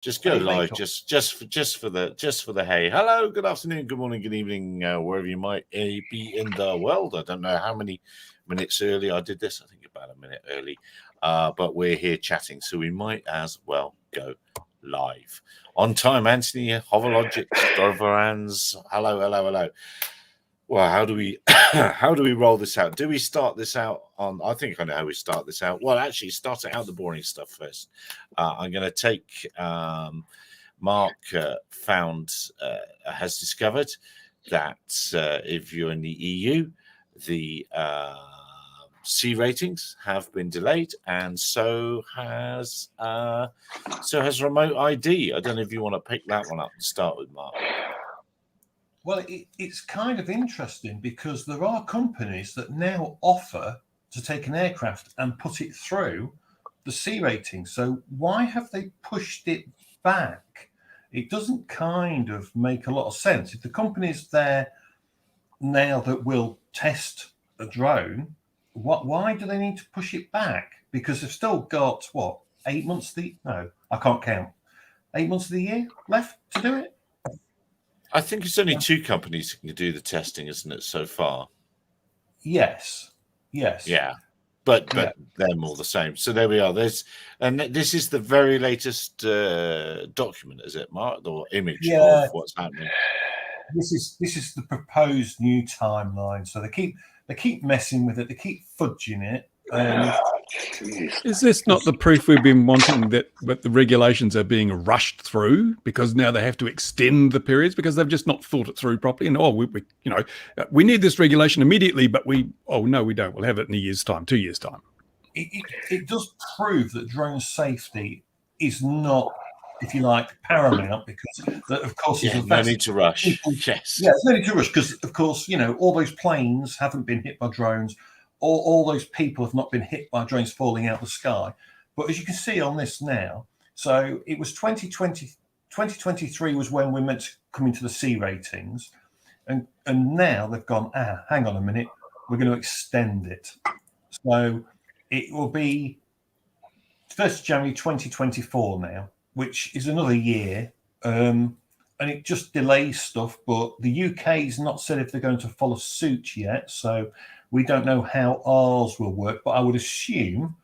Just go live, just for the hey. Hello, good afternoon, good morning, good evening, wherever you might be in the world. I don't know how many minutes early I did this. I think about a minute early, but we're here chatting, so we might as well go live on time. Anthony, Hovologic, Dorvarans. Hello. Well, how do we roll this out? Do we start this out on? I think I know how we start this out. Well, actually, start it out the boring stuff first. I'm going to take Mark has discovered that if you're in the EU, the C ratings have been delayed, and so has remote ID. I don't know if you want to pick that one up and start with, Mark. Well, it's kind of interesting because there are companies that now offer to take an aircraft and put it through the C rating. So why have they pushed it back? It doesn't kind of make a lot of sense. If the company's there now that will test a drone, why do they need to push it back? Because they've still got, 8 months? No, I can't count. 8 months of the year left to do it? I think it's only two companies that can do the testing, isn't it, so far? Yes. Yeah, but they're more the same. So there we are. This is the very latest document, is it, Mark, or image of what's happening? This is the proposed new timeline. So they keep messing with it. They keep fudging it. Is this not the proof we've been wanting that the regulations are being rushed through because now they have to extend the periods because they've just not thought it through properly? And we need this regulation immediately, but we don't. We'll have it in a year's time, 2 years' time. It does prove that drone safety is not, if you like, paramount, because of course no need to rush. Yes, there's no need to rush because of course all those planes haven't been hit by drones. All those people have not been hit by drones falling out of the sky. But as you can see on this now, so it was 2023 was when we meant to come into the C ratings. And now they've gone, hang on a minute, we're going to extend it. So it will be 1st January 2024 now, which is another year. And it just delays stuff. But the UK's not said if they're going to follow suit yet. So we don't know how ours will work, but I would assume,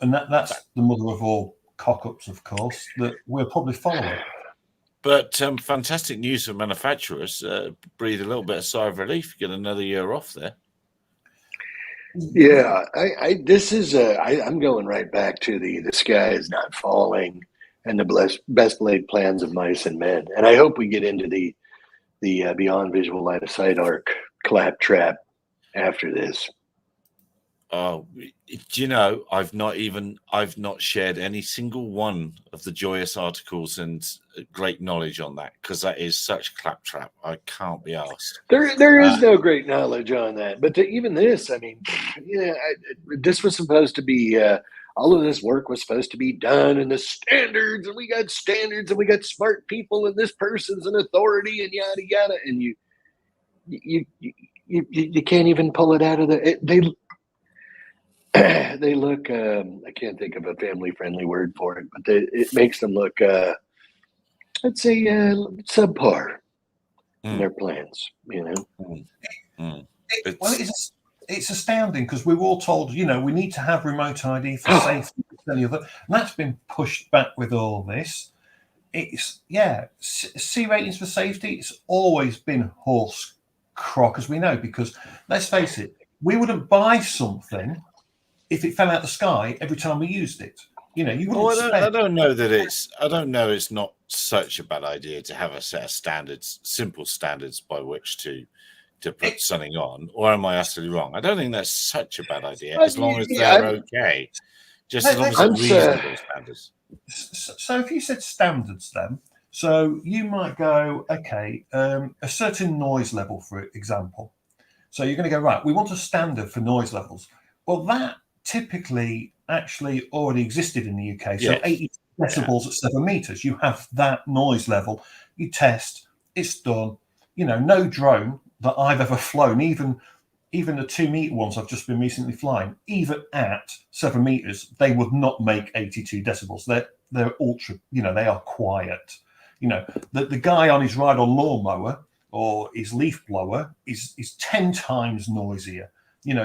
and that's the mother of all cock-ups, of course, that we'll probably follow it. But fantastic news for manufacturers. Breathe a little bit of sigh of relief. Get another year off there. Yeah, I'm going right back to the sky is not falling and the best laid plans of mice and men. And I hope we get into the beyond visual line of sight arc claptrap after this. Oh, I've not shared any single one of the joyous articles and great knowledge on that because that is such claptrap. I can't be asked. There is no great knowledge on that, but even this, I mean, this was supposed to be. All of this work was supposed to be done in the standards, and we got standards, and we got smart people, and this person's an authority, and yada yada, and you can't even pull it out of they look I can't think of a family friendly word for it, but it makes them look let's say subpar in their plans, It's astounding because we were all told we need to have remote ID for safety and that's been pushed back with all this. It's C ratings for safety, it's always been horse crock, as we know, because let's face it, we wouldn't buy something if it fell out of the sky every time we used it. You wouldn't. I don't know it's not such a bad idea to have a set of standards, simple standards by which to put something on, or am I utterly wrong? I don't think that's such a bad idea as long as they're okay. Just as long as it's reasonable standards. So if you said standards then, so you might go, okay, a certain noise level, for example. So you're going to go, right, we want a standard for noise levels. Well, that typically actually already existed in the UK. So 80 decibels at 7 meters, you have that noise level. You test, it's done. No drone that I've ever flown, even even the 2 meter ones I've just been recently flying, even at 7 meters, they would not make 82 decibels. They're ultra, they are quiet. The guy on his ride on lawnmower or his leaf blower is 10 times noisier.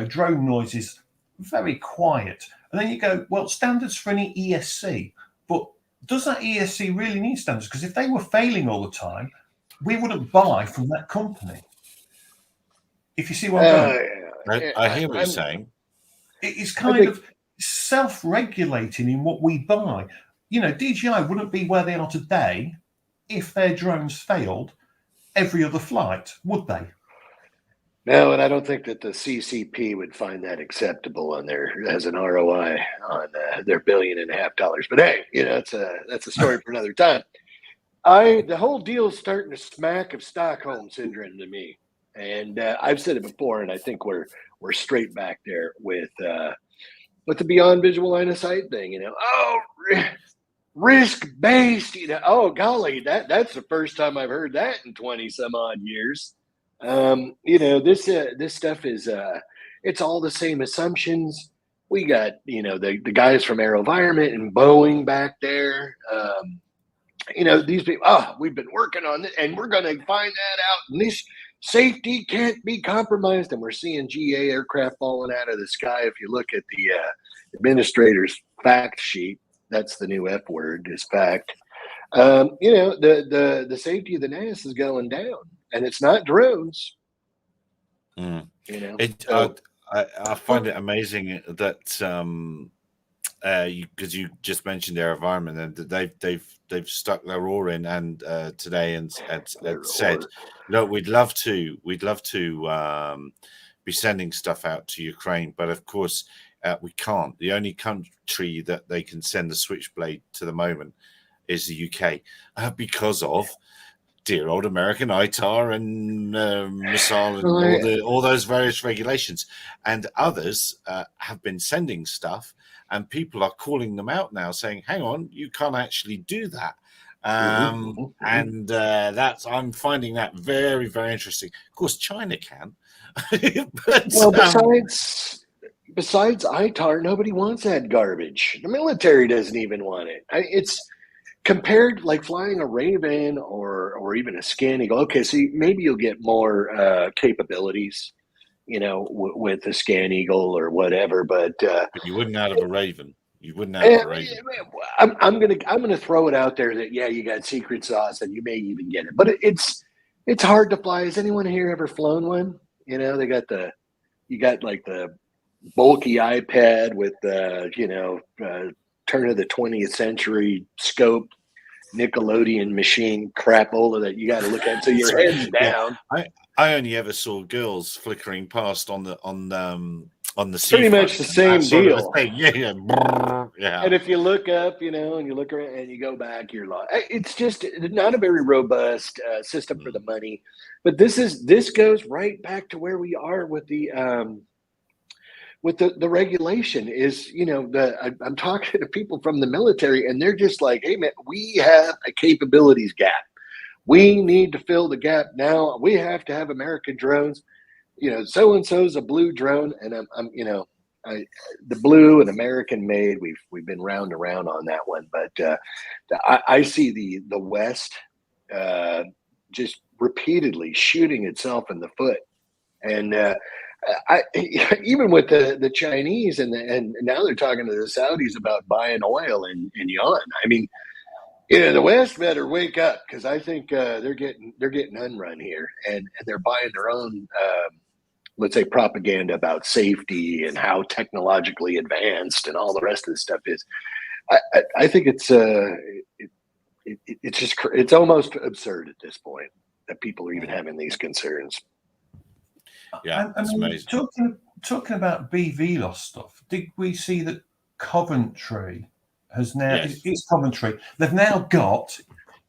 Drone noise is very quiet. And then you go, well, standards for any ESC, but does that ESC really need standards? Because if they were failing all the time, we wouldn't buy from that company. If you see what I'm going, I hear what you're saying. It's kind of self-regulating in what we buy. DJI wouldn't be where they are today if their drones failed every other flight, would they? No, and I don't think that the CCP would find that acceptable on as an ROI on their $1.5 billion. But hey, that's a story for another time. The whole deal is starting to smack of Stockholm syndrome to me, and I've said it before, and I think we're straight back there with the beyond visual line of sight thing. Risk based. Oh golly, that's the first time I've heard that in 20 some odd years. This stuff is it's all the same assumptions. We got the guys from AeroVironment and Boeing back there. These people. We've been working on it, and we're going to find that out. And this safety can't be compromised. And we're seeing GA aircraft falling out of the sky. If you look at the administrator's fact sheet, that's the new F word, is fact. The safety of the NAS is going down, and it's not drones. I find it amazing that because you just mentioned AeroVironment, and they've stuck their oar in, and today and said, look, we'd love to be sending stuff out to Ukraine, but of course we can't. The only country that they can send the Switchblade to the moment is the UK because of dear old American ITAR and missile and all those various regulations. And others have been sending stuff, and people are calling them out now, saying, "Hang on, you can't actually do that." And I'm finding that very, very interesting. Of course, China can. But, besides ITAR, nobody wants that garbage. The military doesn't even want it. It's compared, like flying a Raven or even a Scan Eagle. Okay, so maybe you'll get more capabilities, with the Scan Eagle or whatever. But you wouldn't out of a Raven. You wouldn't have a Raven. I'm gonna throw it out there that you got secret sauce and you may even get it, but it's hard to fly. Has anyone here ever flown one? You got like the bulky iPad with turn of the 20th century scope Nickelodeon machine crapola that you got to look at so your head's down. I only ever saw girls flickering past on the pretty much the same deal. Yeah. And if you look up, and you look around and you go back, you're lost. It's just not a very robust system for the money. But this goes right back to where we are with the regulation is, I'm talking to people from the military, and they're just like, hey man, we have a capabilities gap. We need to fill the gap now. We have to have American drones. So-and-so's a blue drone, and the blue and American made. We've been round and round on that one, but I see the West just repeatedly shooting itself in the foot, and even with the Chinese and now they're talking to the Saudis about buying oil in yuan. I mean, the West better wake up, because I think they're getting unrun here, and they're buying their own. Let's say propaganda about safety and how technologically advanced and all the rest of the stuff is. I think it's it's almost absurd at this point that people are even having these concerns. Yeah, that's amazing. Talking about BV loss stuff, did we see that Coventry has now? Yes. It's Coventry. They've now got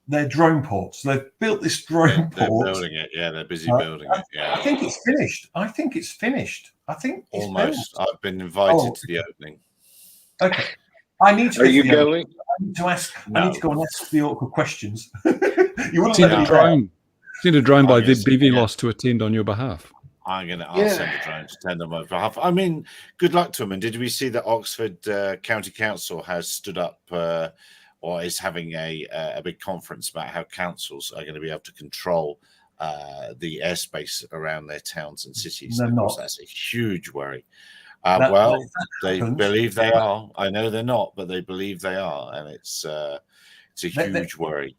their drone ports. They've built this drone port. They're building it. Yeah, they're busy building it. Yeah, I think it's finished. I think it's almost. built. I've been invited to the opening. Okay. I need to. Are you going? I need to ask. No. I need to go and ask the awkward questions. You want Send a drone by the BV Yeah. Loss to attend on your behalf. I'll send the drone to tend on my behalf. I mean, good luck to them. And did we see that Oxford County Council has stood up or is having a big conference about how councils are going to be able to control the airspace around their towns and cities? They're of course, not. that's a huge worry. They happens, believe they are. I know they're not, but they believe they are, and it's a huge worry.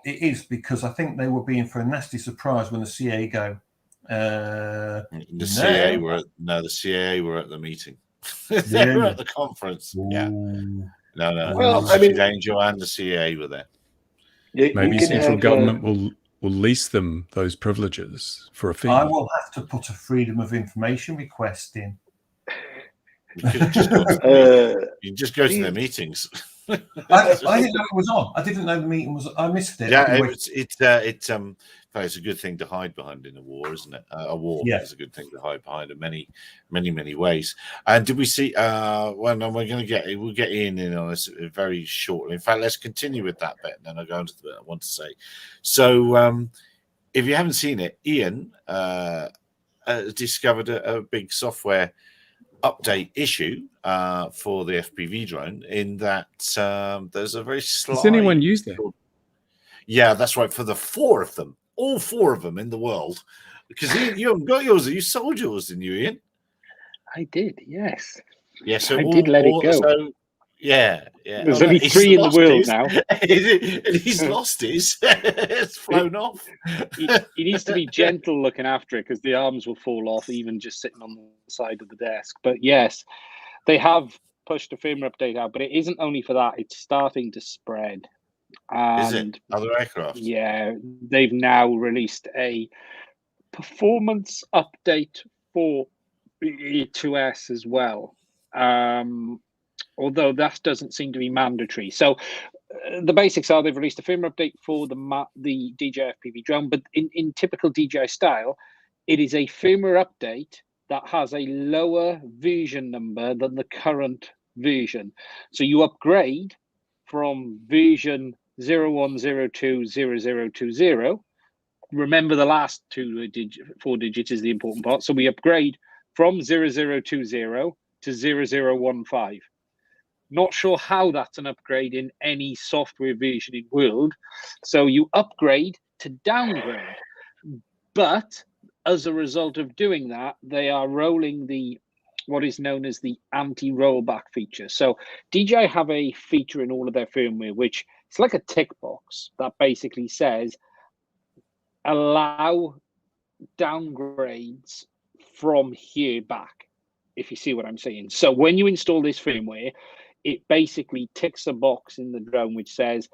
It is, because I think they were being for a nasty surprise when the CA go. The CA were at the meeting. They were at the conference. Yeah. No. Well, I mean, Angel and the CA were there. Maybe central government will lease them those privileges for a fee. I will have to put a freedom of information request in. You just go to their meetings. I didn't know it was on. I didn't know the meeting was. I missed it. Yeah, it's a good thing to hide behind in a war, isn't it? A war is a good thing to hide behind in many ways. And did we see? We'll get Ian in on this very shortly. In fact, let's continue with that bit, and then I'll go on to the bit I want to say. So, if you haven't seen it, Ian discovered a big software update issue for the FPV drone, in that there's a very slight... Does anyone use that? Yeah, that's right, for the four of them, all four of them in the world. Because you haven't got yours, you sold yours, didn't you, Ian? I did, yes. Yeah, so I did let it go. So, yeah. There's only 3 in the world now. And he's lost his. It's flown off. He needs to be gentle looking after it, because the arms will fall off even just sitting on the side of the desk. But yes, they have pushed a firmware update out, but it isn't only for that. It's starting to spread. Is it? Other aircraft? Yeah, they've now released a performance update for E2S as well. Although that doesn't seem to be mandatory. So the basics are they've released a firmware update for the DJI FPV drone, but in typical DJI style, it is a firmware update that has a lower version number than the current version. So you upgrade from version 01020020. Remember, the last 4 digits is the important part. So we upgrade from 0020 to 0015. Not sure how that's an upgrade in any software version in world. So you upgrade to downgrade. But as a result of doing that, they are rolling what is known as the anti-rollback feature. So DJI have a feature in all of their firmware, which it's like a tick box that basically says, allow downgrades from here back, if you see what I'm saying. So when you install this firmware, it basically ticks a box in the drone which says,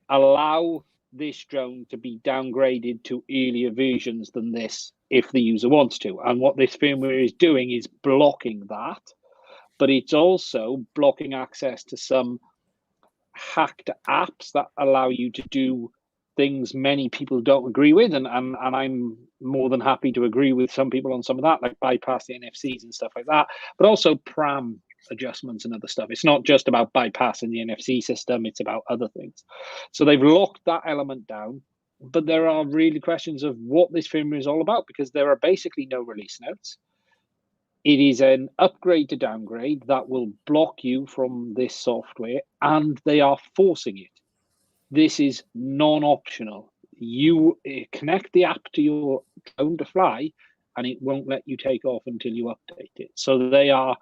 allow this drone to be downgraded to earlier versions than this if the user wants to. And what this firmware is doing is blocking that, but it's also blocking access to some hacked apps that allow you to do things many people don't agree with. And I'm more than happy to agree with some people on some of that, like bypass the NFCs and stuff like that, but also PRAM adjustments and other stuff. It's not just about bypassing the NFC system, it's about other things. So they've locked that element down, but there are really questions of what this firmware is all about, because there are basically no release notes. It is an upgrade to downgrade that will block you from this software, and they are forcing it. This is non-optional. You connect the app to your drone to fly, and it won't let you take off until you update it. So they are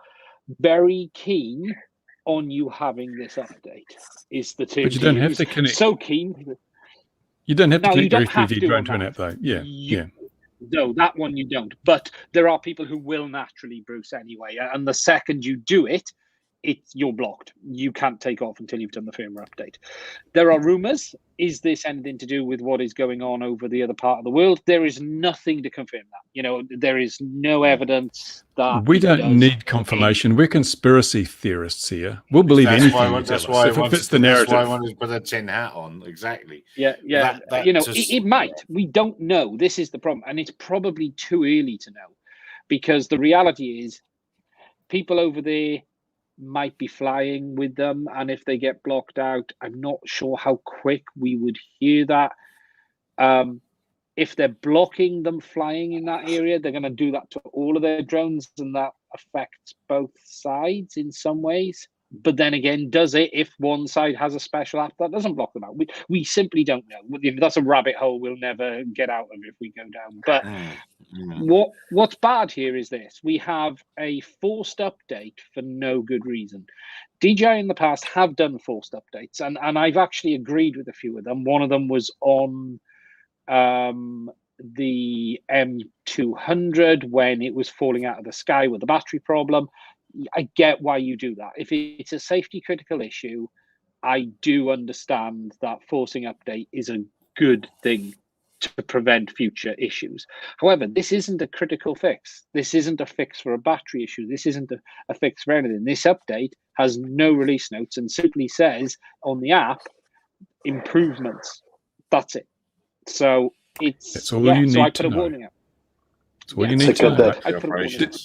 very keen on you having this update. Is the term? But you don't have to connect. So keen. You don't have to connect your FPV drone to an app, though. Yeah. No, that one you don't. But there are people who will naturally, Bruce, anyway. And the second you do it, you're blocked. You can't take off until you've done the firmware update. There are rumors. Is this anything to do with what is going on over the other part of the world? There is nothing to confirm that. There is no evidence that we don't need confirmation. We're conspiracy theorists here. We'll believe anything. That's why if it fits the narrative. That's why I wanted to put a tin hat on. Exactly. Yeah. It might. We don't know. This is the problem, and it's probably too early to know, because the reality is, people over there might be flying with them, and if they get blocked out, I'm not sure how quick we would hear that. if they're blocking them flying in that area, they're going to do that to all of their drones, and that affects both sides in some ways. But then again, does it if one side has a special app that doesn't block them out? We simply don't know. That's a rabbit hole we'll never get out of if we go down. But what's bad here is this. We have a forced update for no good reason. DJI in the past have done forced updates, and I've actually agreed with a few of them. One of them was on the M200 when it was falling out of the sky with a battery problem. I get why you do that. If it's a safety critical issue, I do understand that forcing update is a good thing to prevent future issues. However, this isn't a critical fix. This isn't a fix for a battery issue. This isn't a fix for anything. This update has no release notes and simply says on the app, improvements. That's it. So that's all you need so I to put a know. warning up. That's all you need to know.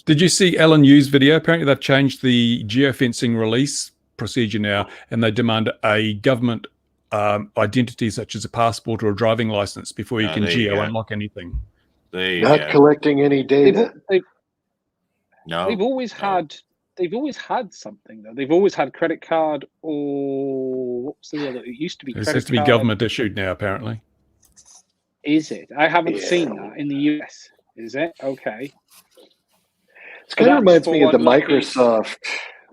Did you see Alan Yu's video? Apparently they've changed the geofencing release procedure now, and they demand a government identity such as a passport or a driving license before you can geo-unlock anything. Not collecting any data. They've always had something though. They've always had credit card, or what's the other? It used to be credit card. It has to be government issued now, apparently. Is it? I haven't seen that in the US. Is it? Okay. It kind of reminds me of the Microsoft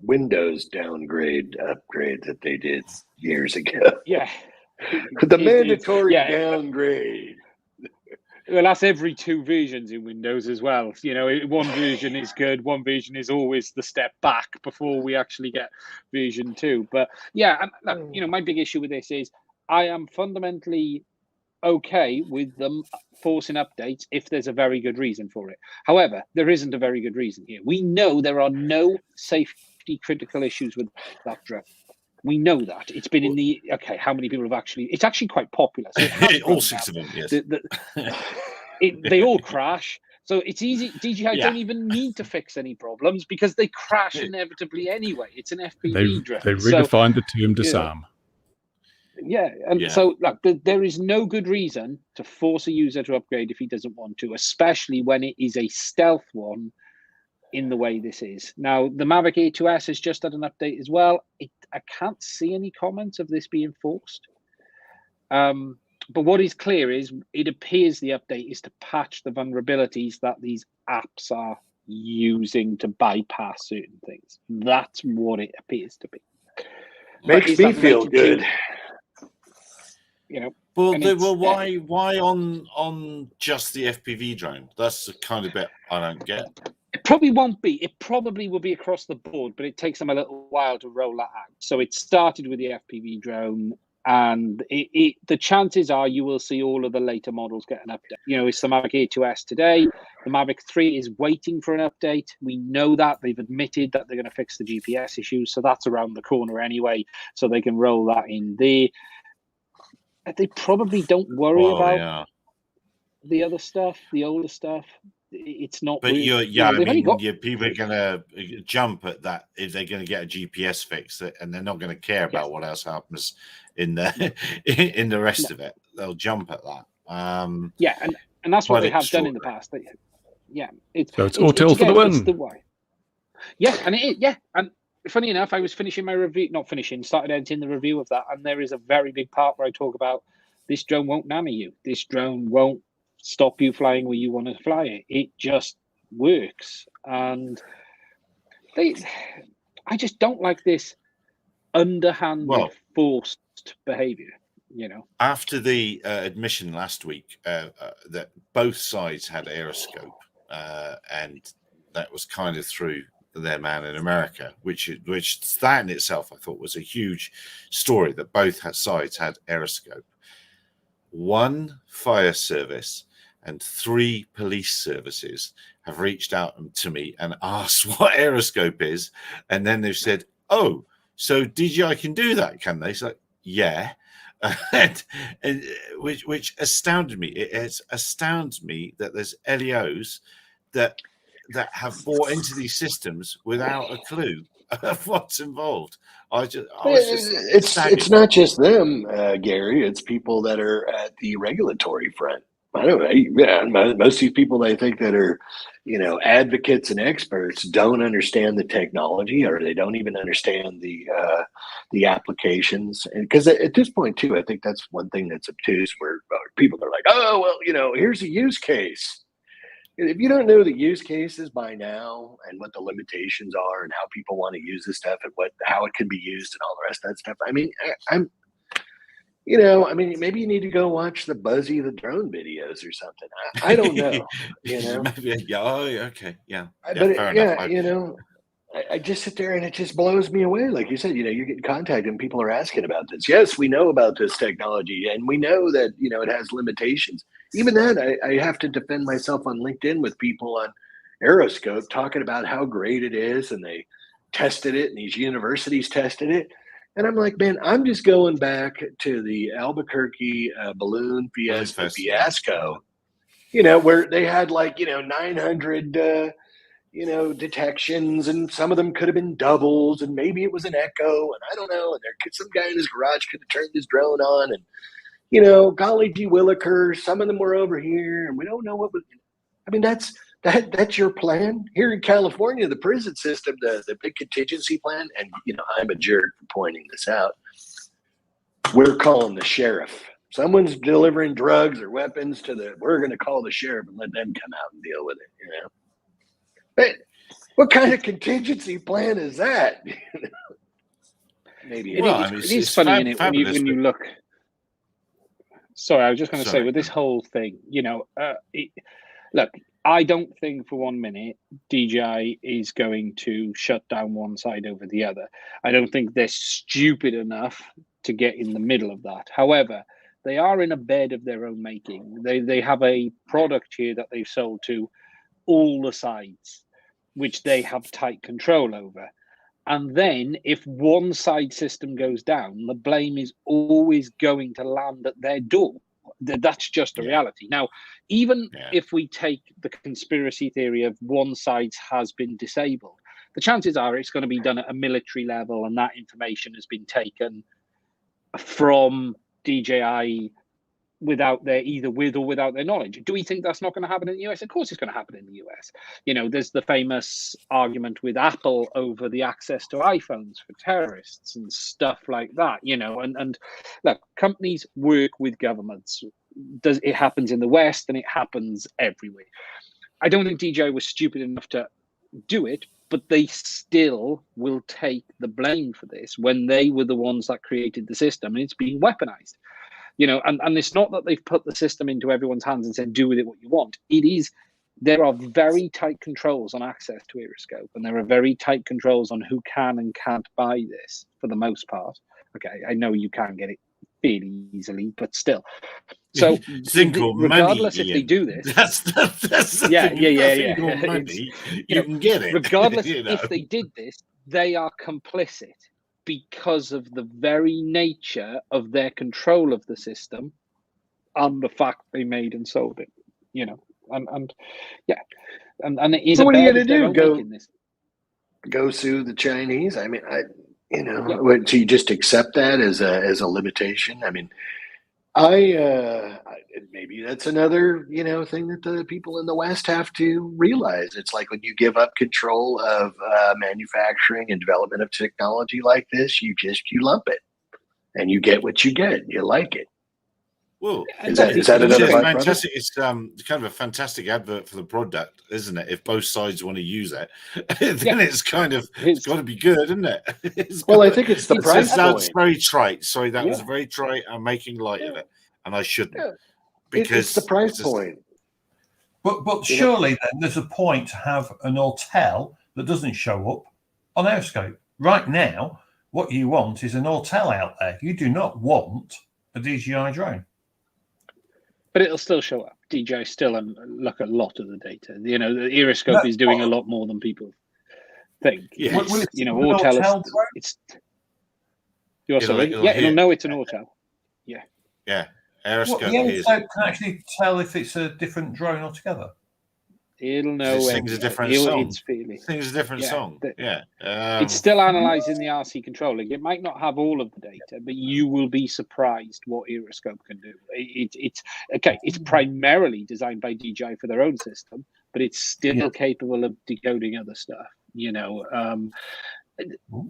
Windows upgrade that they did years ago. Yeah. The mandatory downgrade. Well, that's every 2 versions in Windows as well. One version is good, one version is always the step back before we actually get version 2. But yeah, my big issue with this is I am fundamentally okay with them forcing updates if there's a very good reason for it. However, there isn't a very good reason here. We know there are no safety critical issues with that drone. We know that. It's been in the how many people have actually? It's actually quite popular. So all 6 of them, yes. They all crash. So it's easy. DJI don't even need to fix any problems because they crash inevitably anyway. It's an FPV drone. They redefined the term disarm. So there is no good reason to force a user to upgrade if he doesn't want to, especially when it is a stealth one in the way this is. Now, the Mavic Air 2S has just had an update as well. I can't see any comments of this being forced. But what is clear is it appears the update is to patch the vulnerabilities that these apps are using to bypass certain things. That's what it appears to be. Makes me feel good. Why on just the FPV drone? That's the kind of bit I don't get. It probably won't be. It probably will be across the board, but it takes them a little while to roll that out. So it started with the FPV drone, and the chances are you will see all of the later models get an update. It's the Mavic Air 2S today. The Mavic 3 is waiting for an update. We know that. They've admitted that they're going to fix the GPS issues, so that's around the corner anyway, so they can roll that in there. They probably don't worry about the other stuff, the older stuff. It's not. But people are going to jump at that if they're going to get a GPS fix, and they're not going to care about what else happens in the rest of it. They'll jump at that. And that's what they have done in the past. It's Autel for the win. It's the way. And funny enough, I was finishing my review, started editing the review of that, and there is a very big part where I talk about this drone won't nanny you. This drone won't stop you flying where you want to fly it. It just works. And I just don't like this underhanded, forced behavior. After the admission last week that both sides had Aeroscope, and that was kind of through their man in America, which that in itself I thought was a huge story, that both sides had Aeroscope. 1 fire service and 3 police services have reached out to me and asked what Aeroscope is, and then they've said, "Oh, so DJI can do that, can they?" It's like, yeah. and which astounded me. It astounds me that there's LEOs that have bought into these systems without a clue of what's involved. It's not just them, Gary. It's people that are at the regulatory front. I don't know. Yeah, most of these people they think that are, advocates and experts don't understand the technology, or they don't even understand the applications. And because at this point too, I think that's one thing that's obtuse, where people are like, oh well, here's a use case. If you don't know the use cases by now and what the limitations are and how people want to use this stuff and how it can be used and all the rest of that stuff, I mean, maybe you need to go watch the Buzzy the Drone videos or something. I don't know. Maybe, yeah. Oh, okay. Yeah. But fair enough. I just sit there and it just blows me away. Like you said, you're getting contacted and people are asking about this. Yes, we know about this technology and we know that, it has limitations. Even then, I have to defend myself on LinkedIn with people on Aeroscope talking about how great it is, and they tested it and these universities tested it. And I'm like, man, I'm just going back to the Albuquerque balloon fiasco, where they had 900 detections, and some of them could have been doubles, and maybe it was an echo, and I don't know. And some guy in his garage could have turned his drone on, and golly gee willikers, some of them were over here, and we don't know what was. I mean, that's your plan here in California, the prison system, the big contingency plan. And I'm a jerk for pointing this out. We're calling the sheriff. Someone's delivering drugs or weapons we're going to call the sheriff and let them come out and deal with it. But what kind of contingency plan is that? Maybe it is funny when you look. Sorry, I was just going to say with this whole thing, look, I don't think for 1 minute DJI is going to shut down one side over the other. I don't think they're stupid enough to get in the middle of that. However, they are in a bed of their own making. They have a product here that they've sold to all the sides, which they have tight control over. And then if one side system goes down, the blame is always going to land at their door. That's just a reality. Now, even if we take the conspiracy theory of one side has been disabled, the chances are it's going to be done at a military level, and that information has been taken from DJI either with or without their knowledge. Do we think that's not going to happen in the US? Of course it's going to happen in the US. There's the famous argument with Apple over the access to iPhones for terrorists and stuff like that, and look, companies work with governments. It happens in the West and it happens everywhere. I don't think DJI was stupid enough to do it, but they still will take the blame for this when they were the ones that created the system and it's being weaponized. And it's not that they've put the system into everyone's hands and said, do with it what you want. There are very tight controls on access to Aeroscope, and there are very tight controls on who can and can't buy this for the most part. Okay, I know you can get it fairly easily, but still. So regardless money, if they do this, that's the thing. Money, you can get it. Regardless if they did this, they are complicit, because of the very nature of their control of the system and the fact they made and sold it, and it is. So what are you going to do? Go sue the Chinese? I mean, so you just accept that as a limitation? I mean, maybe that's another thing that the people in the West have to realize. It's like when you give up control of manufacturing and development of technology like this, you lump it and you get what you get. You like it. Well, is that another fantastic? It's kind of a fantastic advert for the product, isn't it? If both sides want to use it, then it's got to be good, isn't it? I think it's the price point. That's very trite. Sorry, that was very trite. I'm making light of it, and I shouldn't because it's the price point. But surely then there's a point to have an Autel that doesn't show up on Aeroscope. Right now, what you want is an Autel out there. You do not want a DJI drone. But it'll still show up. DJI still look at a lot of the data. The Aeroscope is doing a lot more than people think. Yeah. Autel it's it'll know it's an Autel. Yeah. Yeah. Aeroscope the Aeroscope can actually tell if it's a different drone altogether. It'll know. It sings a different song. It's feeling. Sings a different song. Yeah. It's still analysing the RC controlling. It might not have all of the data, but you will be surprised what Aeroscope can do. It's okay. It's primarily designed by DJI for their own system, but it's still capable of decoding other stuff. You know,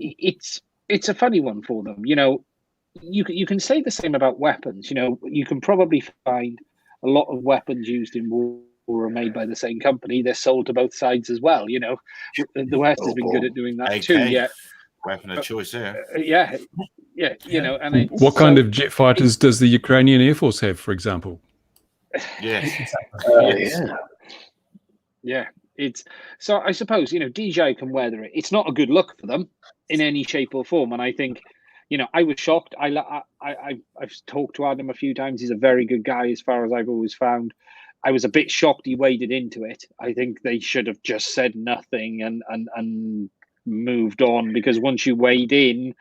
it's a funny one for them. You know, you can say the same about weapons. You know, you can probably find a lot of weapons used in war are made by the same company. They're sold to both sides as well. You know, the West has been good at doing that too. Yeah, weapon of choice here. Yeah. You know, and what kind of jet fighters does the Ukrainian Air Force have, for example? Yes. Yeah. It's so. I suppose, you know, DJI can weather it. It's not a good look for them in any shape or form, and I think, you know, I was shocked. I've talked to Adam a few times. He's a very good guy, as far as I've always found. I was a bit shocked he waded into it. I think they should have just said nothing and moved on, because once you wade in,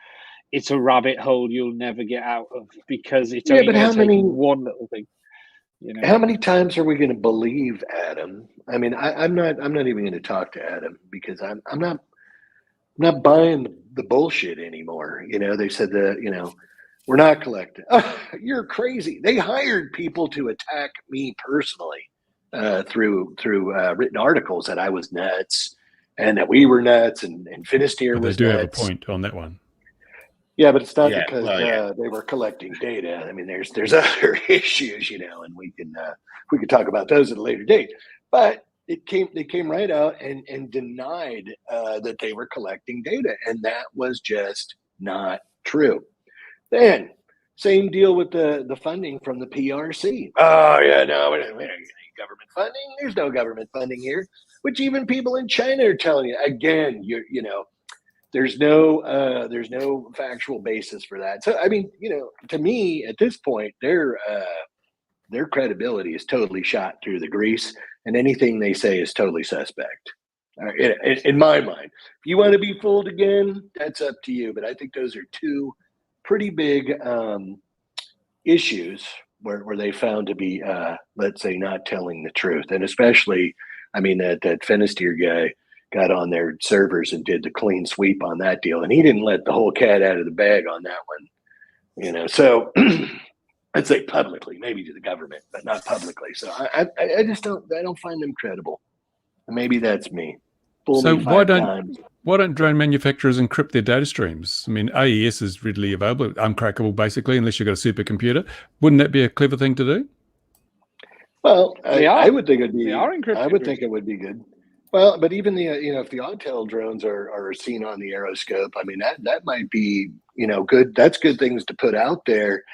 it's a rabbit hole you'll never get out of, because it's only one little thing. You know? How many times are we going to believe Adam? I mean, I'm not even going to talk to Adam, because I'm not buying the bullshit anymore. You know, they said we're not collecting. Oh, you're crazy. They hired people to attack me personally through written articles that I was nuts and that we were nuts and Finisterre was nuts. They do have a point on that one. Yeah, but it's not because they were collecting data. I mean, there's other issues, you know, and we can talk about those at a later date. But they came right out and denied that they were collecting data, and that was just not true. Then, same deal with the funding from the PRC. Oh, yeah, no, we don't get any government funding. There's no government funding here, which even people in China are telling you. Again, you know, there's no factual basis for that. So, I mean, you know, to me, at this point, their credibility is totally shot through the grease, and anything they say is totally suspect. In my mind, if you want to be fooled again, that's up to you. But I think those are two pretty big issues where they found to be, let's say, not telling the truth. And especially, I mean, that Finisterre guy got on their servers and did the clean sweep on that deal. And he didn't let the whole cat out of the bag on that one, you know. So I'd say publicly, maybe to the government, but not publicly. So I just don't find them credible. And maybe that's me. So why don't drone manufacturers encrypt their data streams? I mean, AES is readily available, uncrackable basically, unless you've got a supercomputer. Wouldn't that be a clever thing to do? Well, I would think it'd be. They are encrypted. I would think it would be good. Well, but even if the Autel drones are seen on the Aeroscope, I mean that might be, you know, good. That's good things to put out there,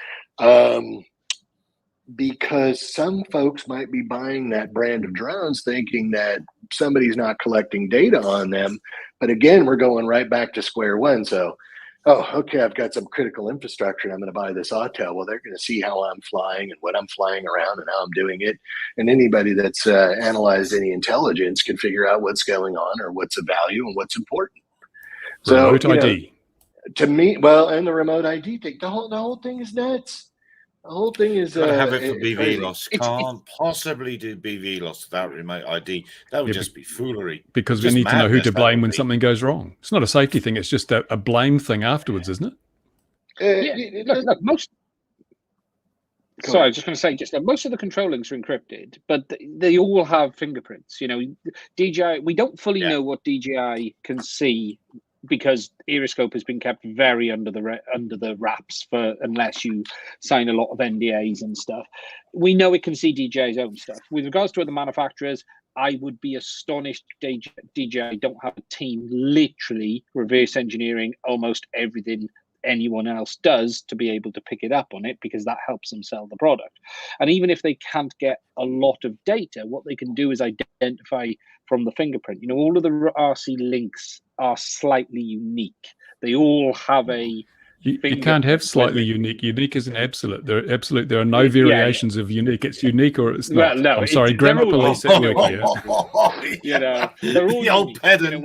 because some folks might be buying that brand of drones thinking that somebody's not collecting data on them. But again, we're going right back to square one. So, okay, I've got some critical infrastructure and I'm going to buy this Autel. Well, they're going to see how I'm flying and what I'm flying around and how I'm doing it. And anybody that's analyzed any intelligence can figure out what's going on or what's of value and what's important. So, remote ID. To me, well, and the remote ID thing, the whole thing is nuts. The whole thing is have it for BV loss. Can't possibly do BV loss without remote ID. That would just be foolery. Because we need to know who to blame when something goes wrong. It's not a safety thing. It's just a blame thing afterwards, isn't it? Look, most. Sorry, I was just going to say, most of the control links are encrypted, but they all have fingerprints. You know, DJI. We don't fully know what DJI can see, because Aeroscope has been kept very under the wraps unless you sign a lot of NDAs and stuff. We know it can see DJI's own stuff. With regards to other manufacturers, I would be astonished DJI don't have a team literally reverse engineering almost everything anyone else does to be able to pick it up on it, because that helps them sell the product. And even if they can't get a lot of data, what they can do is identify from the fingerprint. You know, all of the RC links are slightly unique. They all have a you can't have slightly unique. Unique is an absolute. There are no variations of unique. It's unique or it's not. No, I'm sorry, grammar police at work here. You know, they're all the old pedant,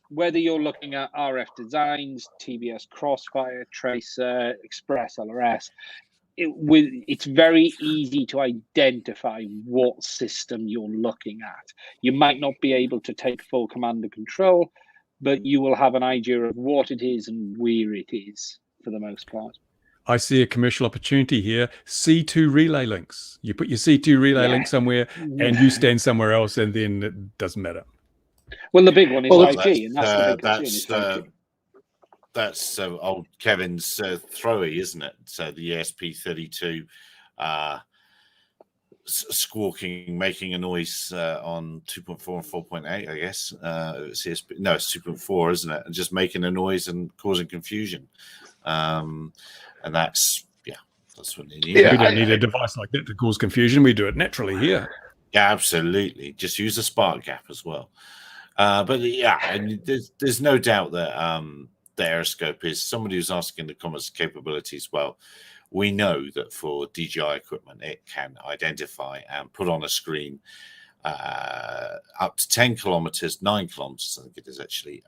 whether you're looking at RF Designs, TBS Crossfire, Tracer, Express LRS, it's very easy to identify what system you're looking at. You might not be able to take full command and control, but you will have an idea of what it is and where it is for the most part. I see a commercial opportunity here. C2 relay links. You put your C2 relay link somewhere and you stand somewhere else, and then it doesn't matter. Well, the big one is 5G, and that's the big concern is 5G. That's old Kevin's throwy, isn't it? So the ESP32 squawking, making a noise on 2.4 and 4.8, I guess. CSP, no, it's 2.4, isn't it? And just making a noise and causing confusion. And that's what they need. We don't need a device like that to cause confusion. We do it naturally here. Yeah, absolutely. Just use a spark gap as well. But yeah, and there's no doubt that the Aeroscope is somebody who's asking the comments capabilities. Well, we know that for DJI equipment, it can identify and put on a screen up to 10 kilometers, 9 kilometers, I think it is actually,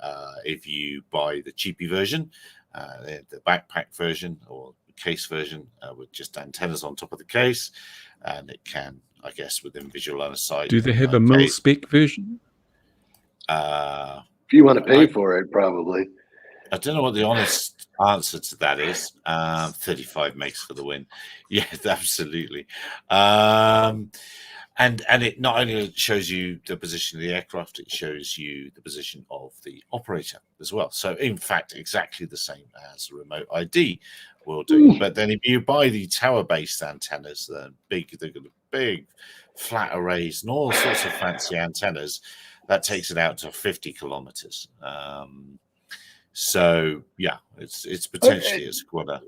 if you buy the cheapy version, the backpack version or the case version with just antennas on top of the case, and it can, I guess, within visual line of sight. Do they have a mil-spec version? If you want to pay for it, probably. I don't know what the honest answer to that is. 35 makes for the win. Yeah, absolutely. And it not only shows you the position of the aircraft, it shows you the position of the operator as well. So in fact, exactly the same as a remote ID will do. But then if you buy the tower-based antennas, they've got big flat arrays and all sorts of fancy antennas, that takes it out to 50 kilometers. So yeah, it's potentially a squatter.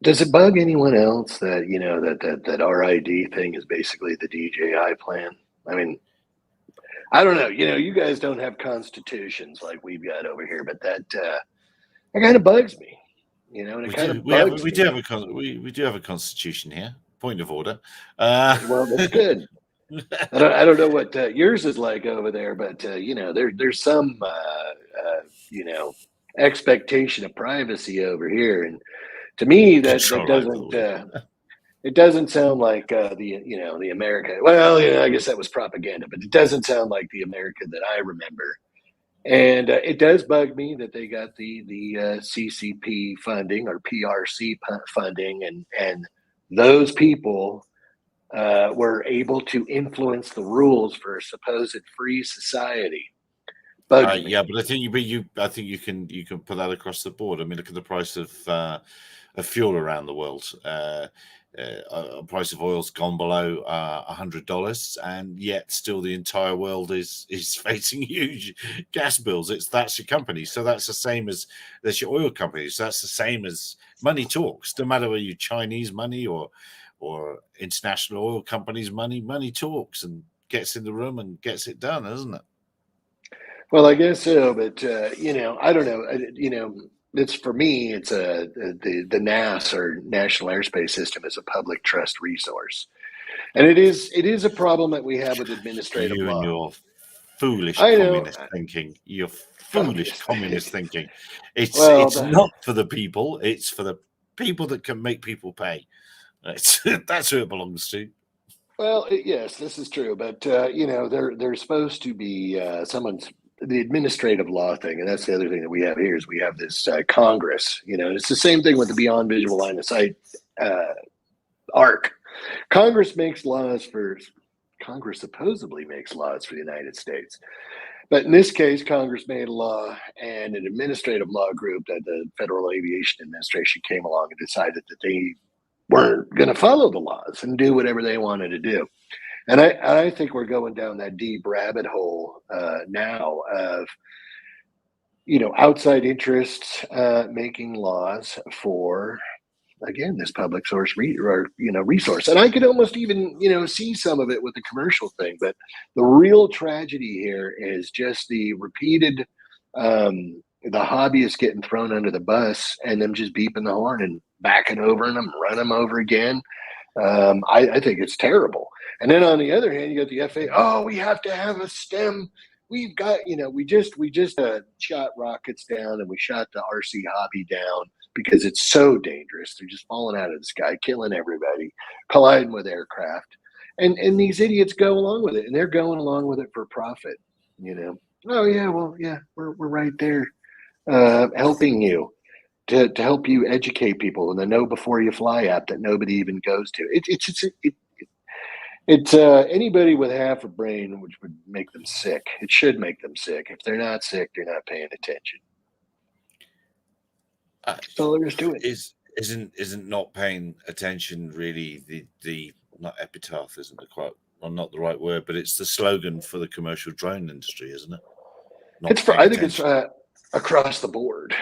Does it bug anyone else that that our ID thing is basically the DJI plan? I mean, I don't know. You guys don't have constitutions like we've got over here, but that kind of bugs me. And it kind of bugs me. We do have a constitution here. Point of order. Well, that's good. I don't know what yours is like over there, but there's some expectation of privacy over here, and to me that doesn't it doesn't sound like the America. Well, I guess that was propaganda, but it doesn't sound like the America that I remember. And it does bug me that they got the CCP funding or PRC funding, and those people were able to influence the rules for a supposed free society. Yeah, but I think you can put that across the board. I mean, look at the price of fuel around the world. Price of oil's gone below $100, and yet still the entire world is facing huge gas bills. That's your company, so that's the same as that's your oil companies. So that's the same as money talks. No matter whether you Chinese money or international oil companies' money talks and gets in the room and gets it done, isn't it? Well, I guess so, but I don't know. It's for me. It's the NAS or National Airspace System is a public trust resource, and it is a problem that we have with administrative law. And your foolish communist thinking. Your foolish communist thinking. It's not for the people. It's for the people that can make people pay. That's who it belongs to. Well, yes, this is true, but there's supposed to be the administrative law thing, and that's the other thing that we have here is we have this Congress. It's the same thing with the Beyond Visual Line of Sight ARC. Congress supposedly makes laws for the United States, but in this case, Congress made a law, and an administrative law group that the Federal Aviation Administration came along and decided that they weren't going to follow the laws and do whatever they wanted to do. And I think we're going down that deep rabbit hole now of, outside interests making laws for, again, this public source resource. And I could almost even, see some of it with the commercial thing. But the real tragedy here is just the repeated, the hobbyists getting thrown under the bus and them just beeping the horn and backing over them, run them over again. I think it's terrible. And then on the other hand, you got the FAA. Oh, we have to have a STEM. We've got, we just shot rockets down, and we shot the RC Hobby down because it's so dangerous. They're just falling out of the sky, killing everybody, colliding with aircraft. And these idiots go along with it, and they're going along with it for profit, you know. Oh yeah, well, yeah, we're right there helping you to help you educate people in the Know Before You Fly app that nobody even goes to. It's anybody with half a brain, which would make them sick. It should make them sick. If they're not sick, they're not paying attention. That's all there is to it. Isn't not paying attention really the not epitaph isn't the quite well, not the right word, but it's the slogan for the commercial drone industry, isn't it? I think it's across the board,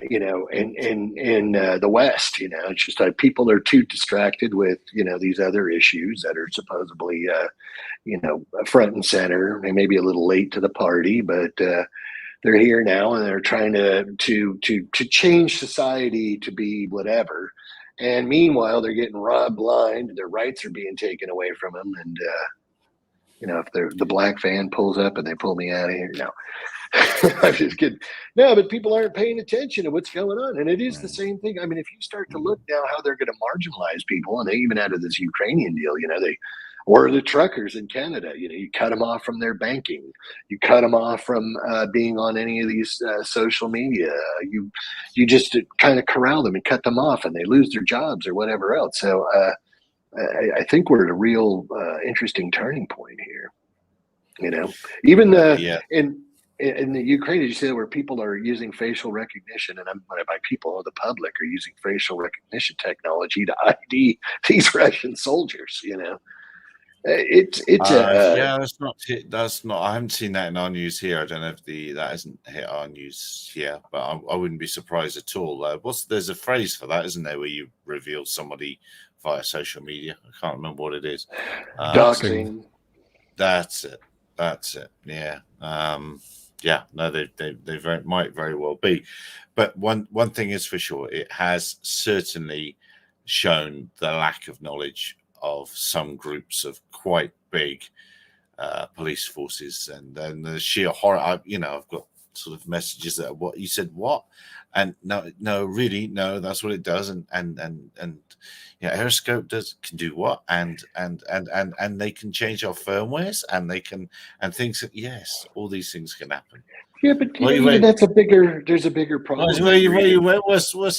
you know, in the West, you know, it's just like people are too distracted with, you know, these other issues that are supposedly, you know, front and center. They may be a little late to the party, but they're here now and they're trying to change society to be whatever. And meanwhile, they're getting robbed blind. Their rights are being taken away from them. And, you know, if the black van pulls up and they pull me out of here, no. I'm just kidding. No, but people aren't paying attention to what's going on. And it is the same thing. I mean, if you start to look now how they're going to marginalize people, and they even out of this Ukrainian deal, you know, or the truckers in Canada, you know, you cut them off from their banking. You cut them off from being on any of these social media. You just kind of corral them and cut them off, and they lose their jobs or whatever else. So I think we're at a real interesting turning point here. You know, even in the Ukraine, as you said, where people are using facial recognition, and by people, the public are using facial recognition technology to ID these Russian soldiers. You know, that's not. I haven't seen that in our news here. I don't know if that hasn't hit our news here, but I wouldn't be surprised at all. There's a phrase for that, isn't there, where you reveal somebody via social media? I can't remember what it is. Doxing. That's it. Yeah. Yeah, no, they might very well be, but one thing is for sure, it has certainly shown the lack of knowledge of some groups of quite big police forces, and then the sheer horror. I've got sort of messages that what you said, what, and no, really, no, that's what it does, and yeah, Aeroscope can do what, and they can change our firmwares, and they can, and things that, yes, all these things can happen. Yeah, but there's a bigger problem. What's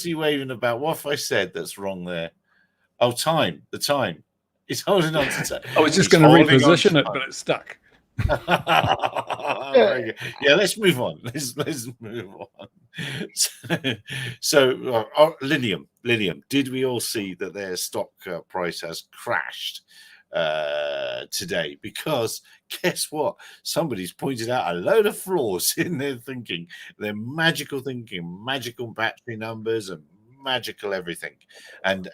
he waving about? What have I said that's wrong there? Oh, the time. He's holding on to time. I was just going to reposition it, but it's stuck. Very good. Yeah, let's move on. Let's move on. So Linium. Did we all see that their stock price has crashed today? Because guess what? Somebody's pointed out a load of flaws in their thinking. Their magical thinking, magical battery numbers, and magical everything, and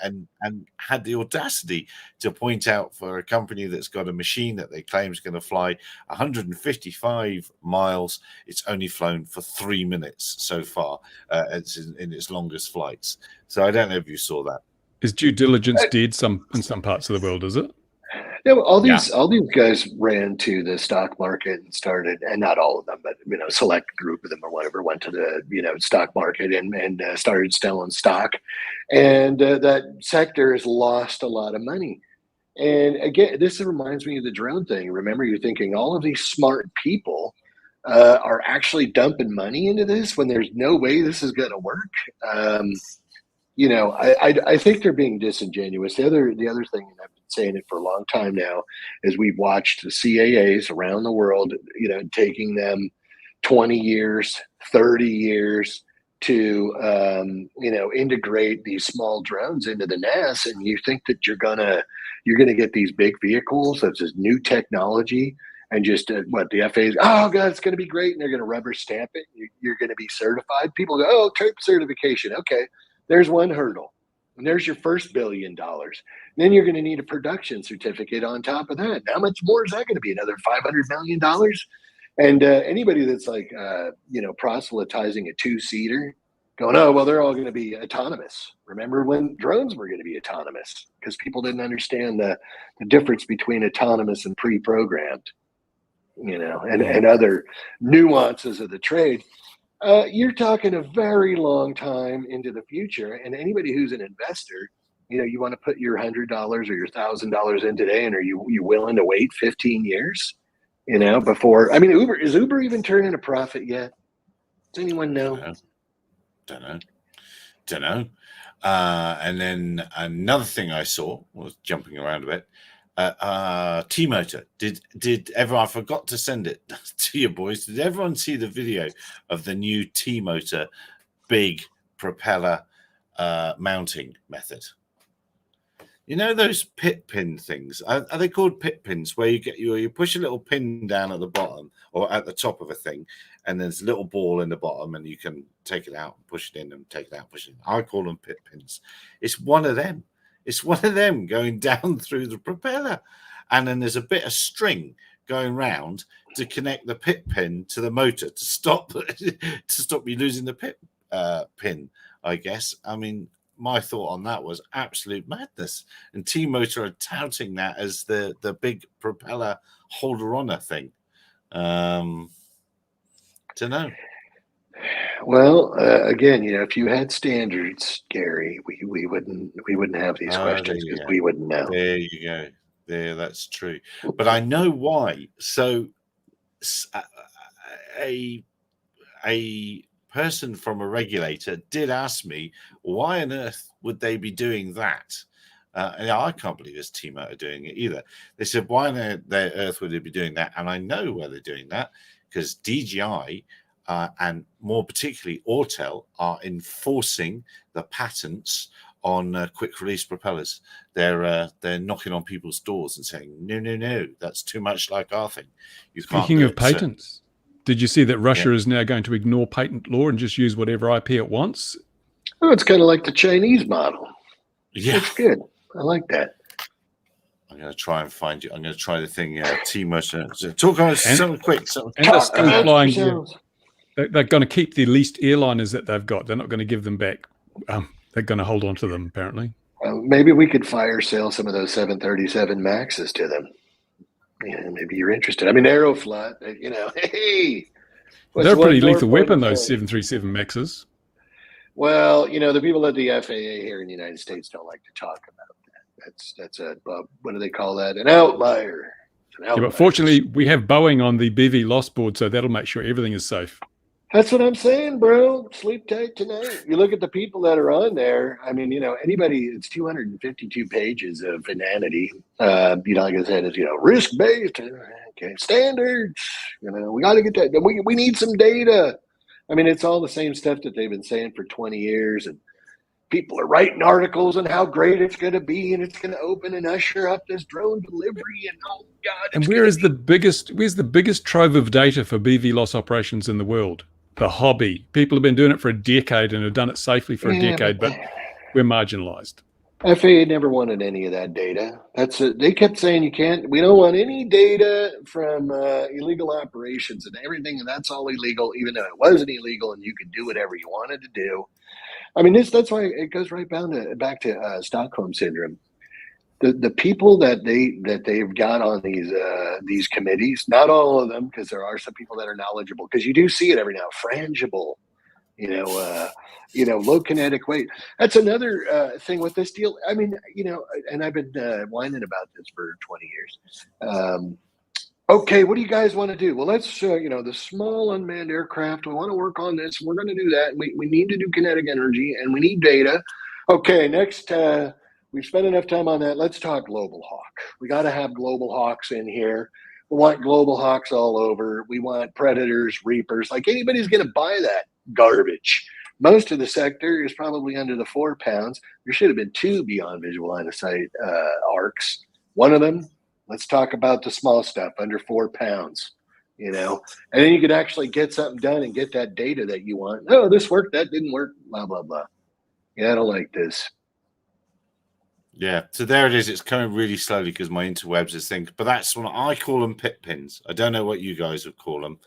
had the audacity to point out for a company that's got a machine that they claim is going to fly 155 miles, it's only flown for 3 minutes so far. It's in its longest flights. So I don't know if you saw that. Is due diligence dead in some parts of the world, is it? Yeah, well, all these guys ran to the stock market and started, and not all of them, but select group of them or whatever went to the stock market and started selling stock, and that sector has lost a lot of money. And again, this reminds me of the drone thing. Remember, you're thinking all of these smart people are actually dumping money into this when there's no way this is going to work. I think they're being disingenuous. The other thing, and I've been saying it for a long time now, is we've watched the CAAs around the world, taking them 20 years, 30 years to, integrate these small drones into the NAS. And you think that you're gonna get these big vehicles, that's this new technology, and just the FAA's, oh God, it's going to be great. And they're going to rubber stamp it. You're going to be certified. People go, oh, type certification. Okay. There's one hurdle, and there's your first $1 billion. Then you're going to need a production certificate on top of that. How much more is that going to be? Another $500 million? And anybody that's proselytizing a two-seater, going, oh, well, they're all going to be autonomous. Remember when drones were going to be autonomous? Because people didn't understand the difference between autonomous and pre-programmed, and other nuances of the trade. You're talking a very long time into the future, and anybody who's an investor, you want to put your $100 or your $1,000 in today, and are you willing to wait 15 years? Before, I mean, is Uber even turning a profit yet? Does anyone know? Don't know. And then another thing I saw was jumping around a bit. T-Motor. Did everyone? I forgot to send it to you boys. Did everyone see the video of the new T-Motor big propeller mounting method? You know those pit pin things? Are they called pit pins? Where you push a little pin down at the bottom or at the top of a thing, and there's a little ball in the bottom, and you can take it out, push it in, and take it out, push it in. I call them pit pins. It's one of them. It's one of them going down through the propeller, and then there's a bit of string going round to connect the pit pin to the motor to stop you losing the pit pin. I guess. I mean, my thought on that was absolute madness, and T-Motor are touting that as the big propeller holder on a thing. Don't know. Well, again, if you had standards, Gary, we wouldn't have these questions because we wouldn't know. There you go. There, that's true. But I know why. So, a person from a regulator did ask me, why on earth would they be doing that? And I can't believe it's T-Motor doing it either. They said, why on earth would they be doing that? And I know why they're doing that, because DJI and more particularly Autel are enforcing the patents on quick release propellers. They're knocking on people's doors and saying, no, that's too much like our thing. Speaking of patents, did you see that Russia is now going to ignore patent law and just use whatever IP it wants? Oh, it's kind of like the Chinese model. Yeah, it's good. I like that. I'm going to try and find you. I'm going to try the thing. T-Motor. Talk on it so quick. And they're still flying. They're going to keep the leased airliners that they've got. They're not going to give them back. They're going to hold on to them, apparently. Maybe we could fire sale some of those 737 Maxes to them. Yeah, maybe you're interested. I mean, Aeroflot, hey. They're a pretty lethal weapon, those 737 Maxes. Well, the people at the FAA here in the United States don't like to talk about that. That's a, what do they call that? An outlier. Yeah, but fortunately, we have Boeing on the BV loss board, so that'll make sure everything is safe. That's what I'm saying, bro. Sleep tight tonight. You look at the people that are on there. I mean, anybody, it's 252 pages of inanity. Like I said, it's, risk-based, okay, standards. We got to get that. We need some data. I mean, it's all the same stuff that they've been saying for 20 years. And people are writing articles on how great it's going to be, and it's going to open and usher up this drone delivery. And oh God! And where's the biggest trove of data for BV loss operations in the world? The hobby. People have been doing it for a decade and have done it safely for a decade, but we're marginalized. FAA never wanted any of that data. They kept saying we don't want any data from illegal operations and everything, and that's all illegal, even though it wasn't illegal and you could do whatever you wanted to do. I mean, that's why it goes right back to Stockholm syndrome. The people that they've got on these committees, not all of them, because there are some people that are knowledgeable, because you do see it every now, frangible, low kinetic weight. That's another thing with this deal. I mean, and I've been whining about this for 20 years. Okay, what do you guys want to do? Well, let's, the small unmanned aircraft, we want to work on this. We're going to do that. We need to do kinetic energy, and we need data. Okay, next, we've spent enough time on that. Let's talk Global Hawk. We got to have Global Hawks in here. We want Global Hawks all over. We want Predators, Reapers. Like, anybody's going to buy that garbage. Most of the sector is probably under the 4 pounds. There should have been 2 beyond visual line of sight arcs. One of them, let's talk about the small stuff under 4 pounds, and then you could actually get something done and get that data that you want. Oh, this worked, that didn't work, blah, blah, blah. Yeah, I don't like this. Yeah, so there it is. It's coming really slowly because my interwebs is thinking, but that's what I call them, pit pins. I don't know what you guys would call them.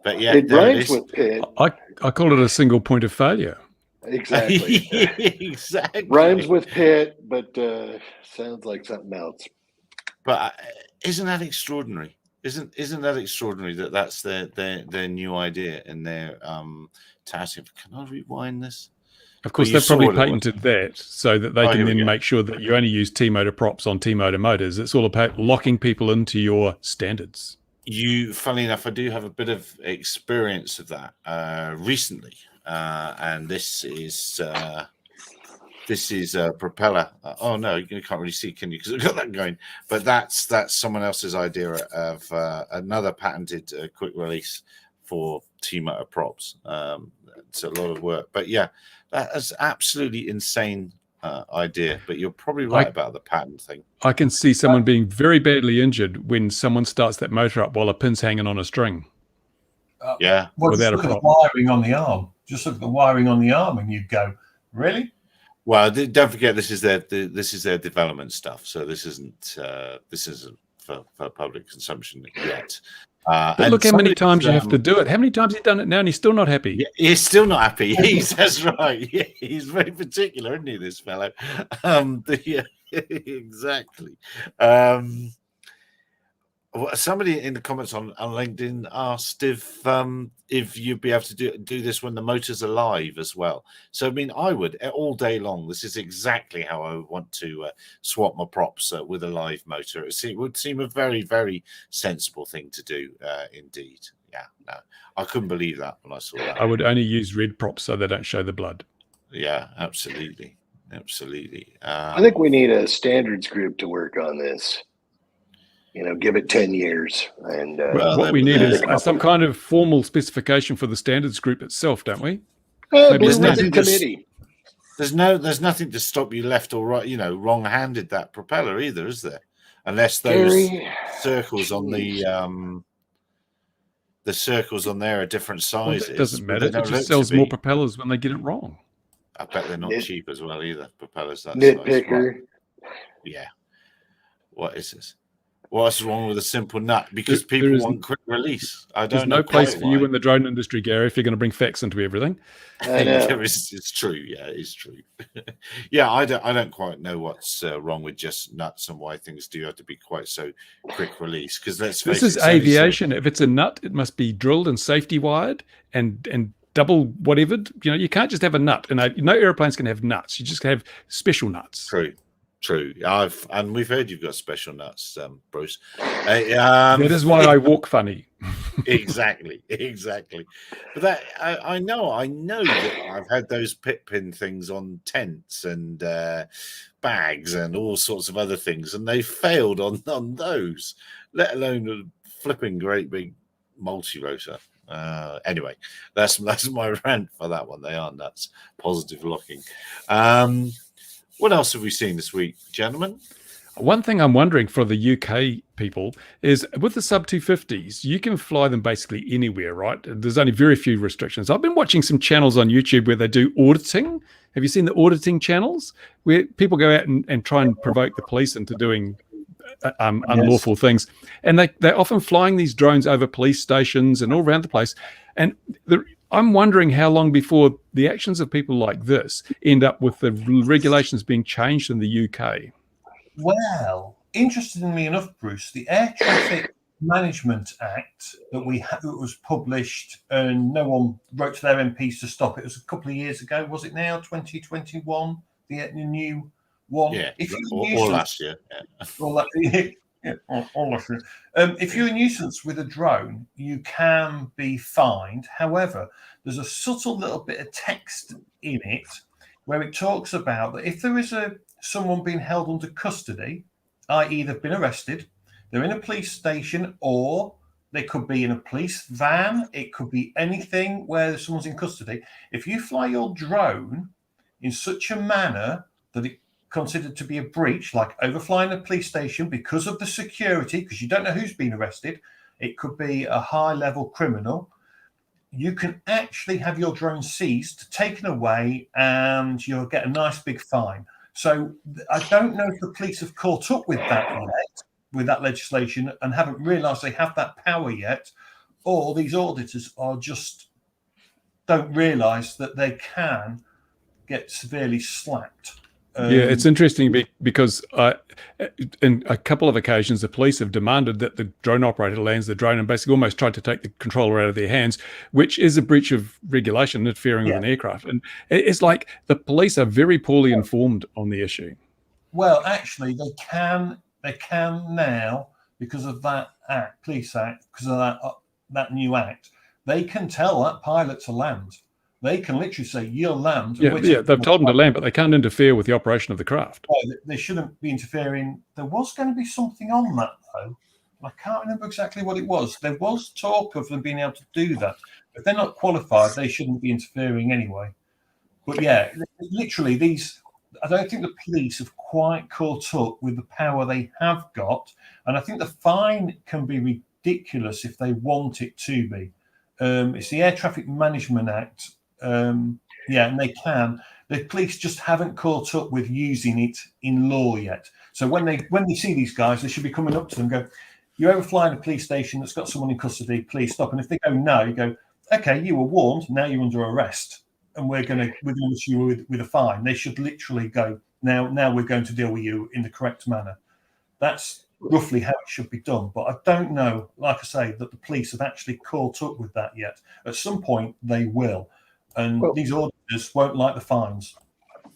But yeah, it rhymes with pit. I call it a single point of failure. Exactly. Exactly. Rhymes with pit, but sounds like something else. But isn't that extraordinary? Isn't that extraordinary that that's their new idea and their touting? Can I rewind this? Of course, you they've saw probably what it was. patented that so that they Oh, can here we then go. make sure that you only use T-motor props on T-motor motors. It's all about locking people into your standards. Funnily enough, I do have a bit of experience of that recently, and this is a Propeller. Oh no, you can't really see, can you? Because I've got that going. But that's someone else's idea of another patented quick release for T-motor props. It's a lot of work, but yeah, that is absolutely insane idea. But you're probably right about the patent thing. I can see someone being very badly injured when someone starts that motor up while a pin's hanging on a string. Yeah, well, without just a look at prop. the wiring on the arm. Just look at the wiring on the arm, and you'd go, "Really?" Well, don't forget this is their development stuff. So this isn't for public consumption yet. But look how many times you have to do it. How many times he's done it now and he's still not happy? Yeah, he's still not happy. That's right. Yeah, he's very particular, isn't he, this fellow? Exactly. Somebody in the comments on LinkedIn asked if you'd be able to do this when the motor's alive as well. So, I mean, I would all day long. This is exactly how I would want to swap my props with a live motor. It would seem a very, very sensible thing to do indeed. Yeah, no, I couldn't believe that when I saw that. I would only use red props so they don't show the blood. Yeah, absolutely. Absolutely. I think we need a standards group to work on this. Give it 10 years. And what we need is some kind of formal specification for the standards group itself, don't we? There's nothing committee. There's nothing to stop you left or right, wrong-handed that propeller either, is there? Unless those circles on the circles on there are different sizes. Well, it doesn't matter. It just sells more propellers when they get it wrong. I bet they're not cheap as well either. Propellers that nitpicker. Size. Yeah. What is this? What's wrong with a simple nut? Because people want quick release. There's no place for you in the drone industry, Gary, if you're going to bring facts into everything. It's true. Yeah, it's true. Yeah, I don't quite know what's wrong with just nuts and why things do have to be quite so quick release. Because let's face it, this is aviation. If it's a nut, it must be drilled and safety wired and double whatever. You can't just have a nut. And no airplanes can have nuts. You just have special nuts. True. And we've heard you've got special nuts, Bruce. That is why I walk funny. Exactly. But that I know that I've had those pit pin things on tents and bags and all sorts of other things, and they failed on those, let alone a flipping great big multi-rotor. Anyway, that's my rant for that one. They are nuts. Positive locking. What else have we seen this week, gentlemen? One thing I'm wondering for the UK people is with the sub 250s, you can fly them basically anywhere, right? There's only very few restrictions. I've been watching some channels on YouTube where they do auditing. Have you seen the auditing channels where people go out and try and provoke the police into doing unlawful things? And they're often flying these drones over police stations and all around the place. And I'm wondering how long before the actions of people like this end up with the regulations being changed in the UK. Well, interestingly enough, Bruce, the Air Traffic Management Act that was published and no one wrote to their MPs to stop it. It was a couple of years ago. Was it now 2021? The new one. Yeah, or last year. Yeah. If you're a nuisance with a drone, you can be fined. However, there's a subtle little bit of text in it where it talks about that if there is someone being held under custody, i.e. they've been arrested, they're in a police station, or they could be in a police van, it could be anything where someone's in custody. If you fly your drone in such a manner that it considered to be a breach, like overflying a police station because of the security, because you don't know who's been arrested, it could be a high-level criminal, you can actually have your drone seized, taken away, and you'll get a nice big fine. So I don't know if the police have caught up with that yet, with that legislation, and haven't realised they have that power yet, or these auditors are just don't realise that they can get severely slapped. Yeah, it's interesting because in a couple of occasions, the police have demanded that the drone operator lands the drone and basically almost tried to take the controller out of their hands, which is a breach of regulation, interfering with an aircraft. And it's like the police are very poorly informed on the issue. Well, actually, they can now, because of that act, police act, because of that new act, they can tell that pilot to land. They can literally say, "You'll land." Yeah, they've told them to land, but they can't interfere with the operation of the craft. They shouldn't be interfering. There was going to be something on that, though. I can't remember exactly what it was. There was talk of them being able to do that. If they're not qualified, they shouldn't be interfering anyway. But yeah, literally, I don't think the police have quite caught up with the power they have got. And I think the fine can be ridiculous if they want it to be. It's the Air Traffic Management Act. And they can. The police just haven't caught up with using it in law yet. So when they see these guys, they should be coming up to them and go, "You ever fly in a police station that's got someone in custody, please stop." And if they go no, you go, "Okay, you were warned, now you're under arrest, and we're gonna issue you with a fine." They should literally go, now we're going to deal with you in the correct manner. That's roughly how it should be done. But I don't know, like I say, that the police have actually caught up with that yet. At some point they will. And these auditors won't like the fines.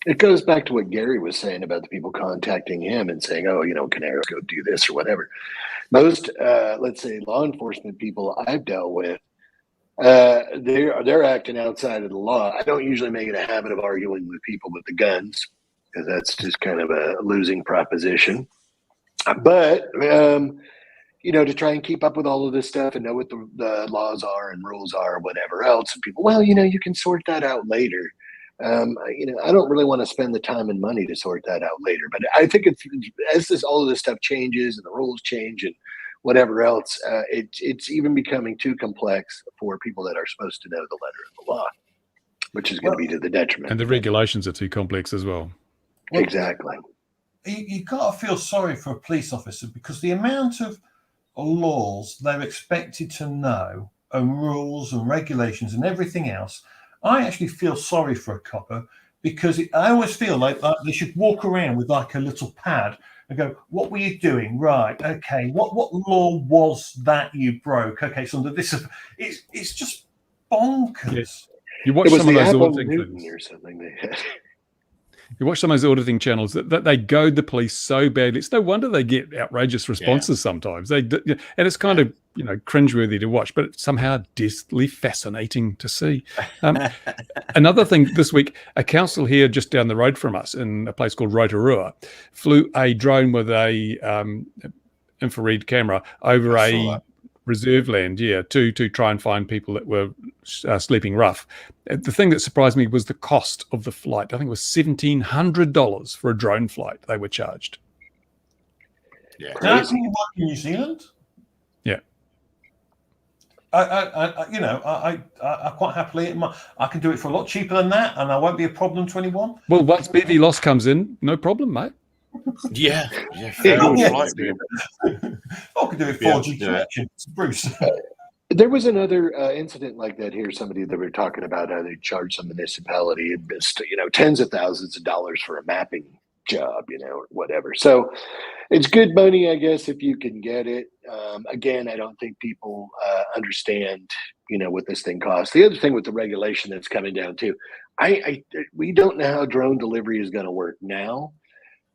It goes back to what Gary was saying about the people contacting him and saying, "Oh, can Aeroscope do this or whatever?" Most, let's say, law enforcement people I've dealt with, they're acting outside of the law. I don't usually make it a habit of arguing with people with the guns, because that's just kind of a losing proposition. But to try and keep up with all of this stuff and know what the laws are and rules are, whatever else. And people, you can sort that out later. I don't really want to spend the time and money to sort that out later. But I think all of this stuff changes and the rules change and whatever else, it's even becoming too complex for people that are supposed to know the letter of the law, which is going to be to the detriment. And the regulations are too complex as well. Exactly. You've got to feel sorry for a police officer, because the amount of laws they're expected to know, and rules and regulations and everything else, I actually feel sorry for a copper, because I always feel like they should walk around with like a little pad and go, "What were you doing? Right, okay. What law was that you broke? Okay, so under this, it's just bonkers." Yes. You watch some of those auditing things or something they had. You watch some of those auditing channels that they goad the police so badly. It's no wonder they get outrageous responses sometimes. And it's kind of cringeworthy to watch, but it's somehow deathly fascinating to see. Another thing this week, a council here just down the road from us in a place called Rotorua flew a drone with a infrared camera over a reserve land, to try and find people that were sleeping rough. The thing that surprised me was the cost of the flight. I think it was $1,700 for a drone flight they were charged. Yeah, that's in New Zealand. Yeah, I quite happily, I can do it for a lot cheaper than that, and I won't be a problem to anyone. Well, once BV loss comes in, no problem, mate. Yeah. I could do it 4G connection. Bruce. There was another incident like that here. Somebody that were talking about how they charge some municipality, tens of thousands of dollars for a mapping job, whatever. So it's good money, I guess, if you can get it. Again, I don't think people understand, what this thing costs. The other thing with the regulation that's coming down too, we don't know how drone delivery is going to work now.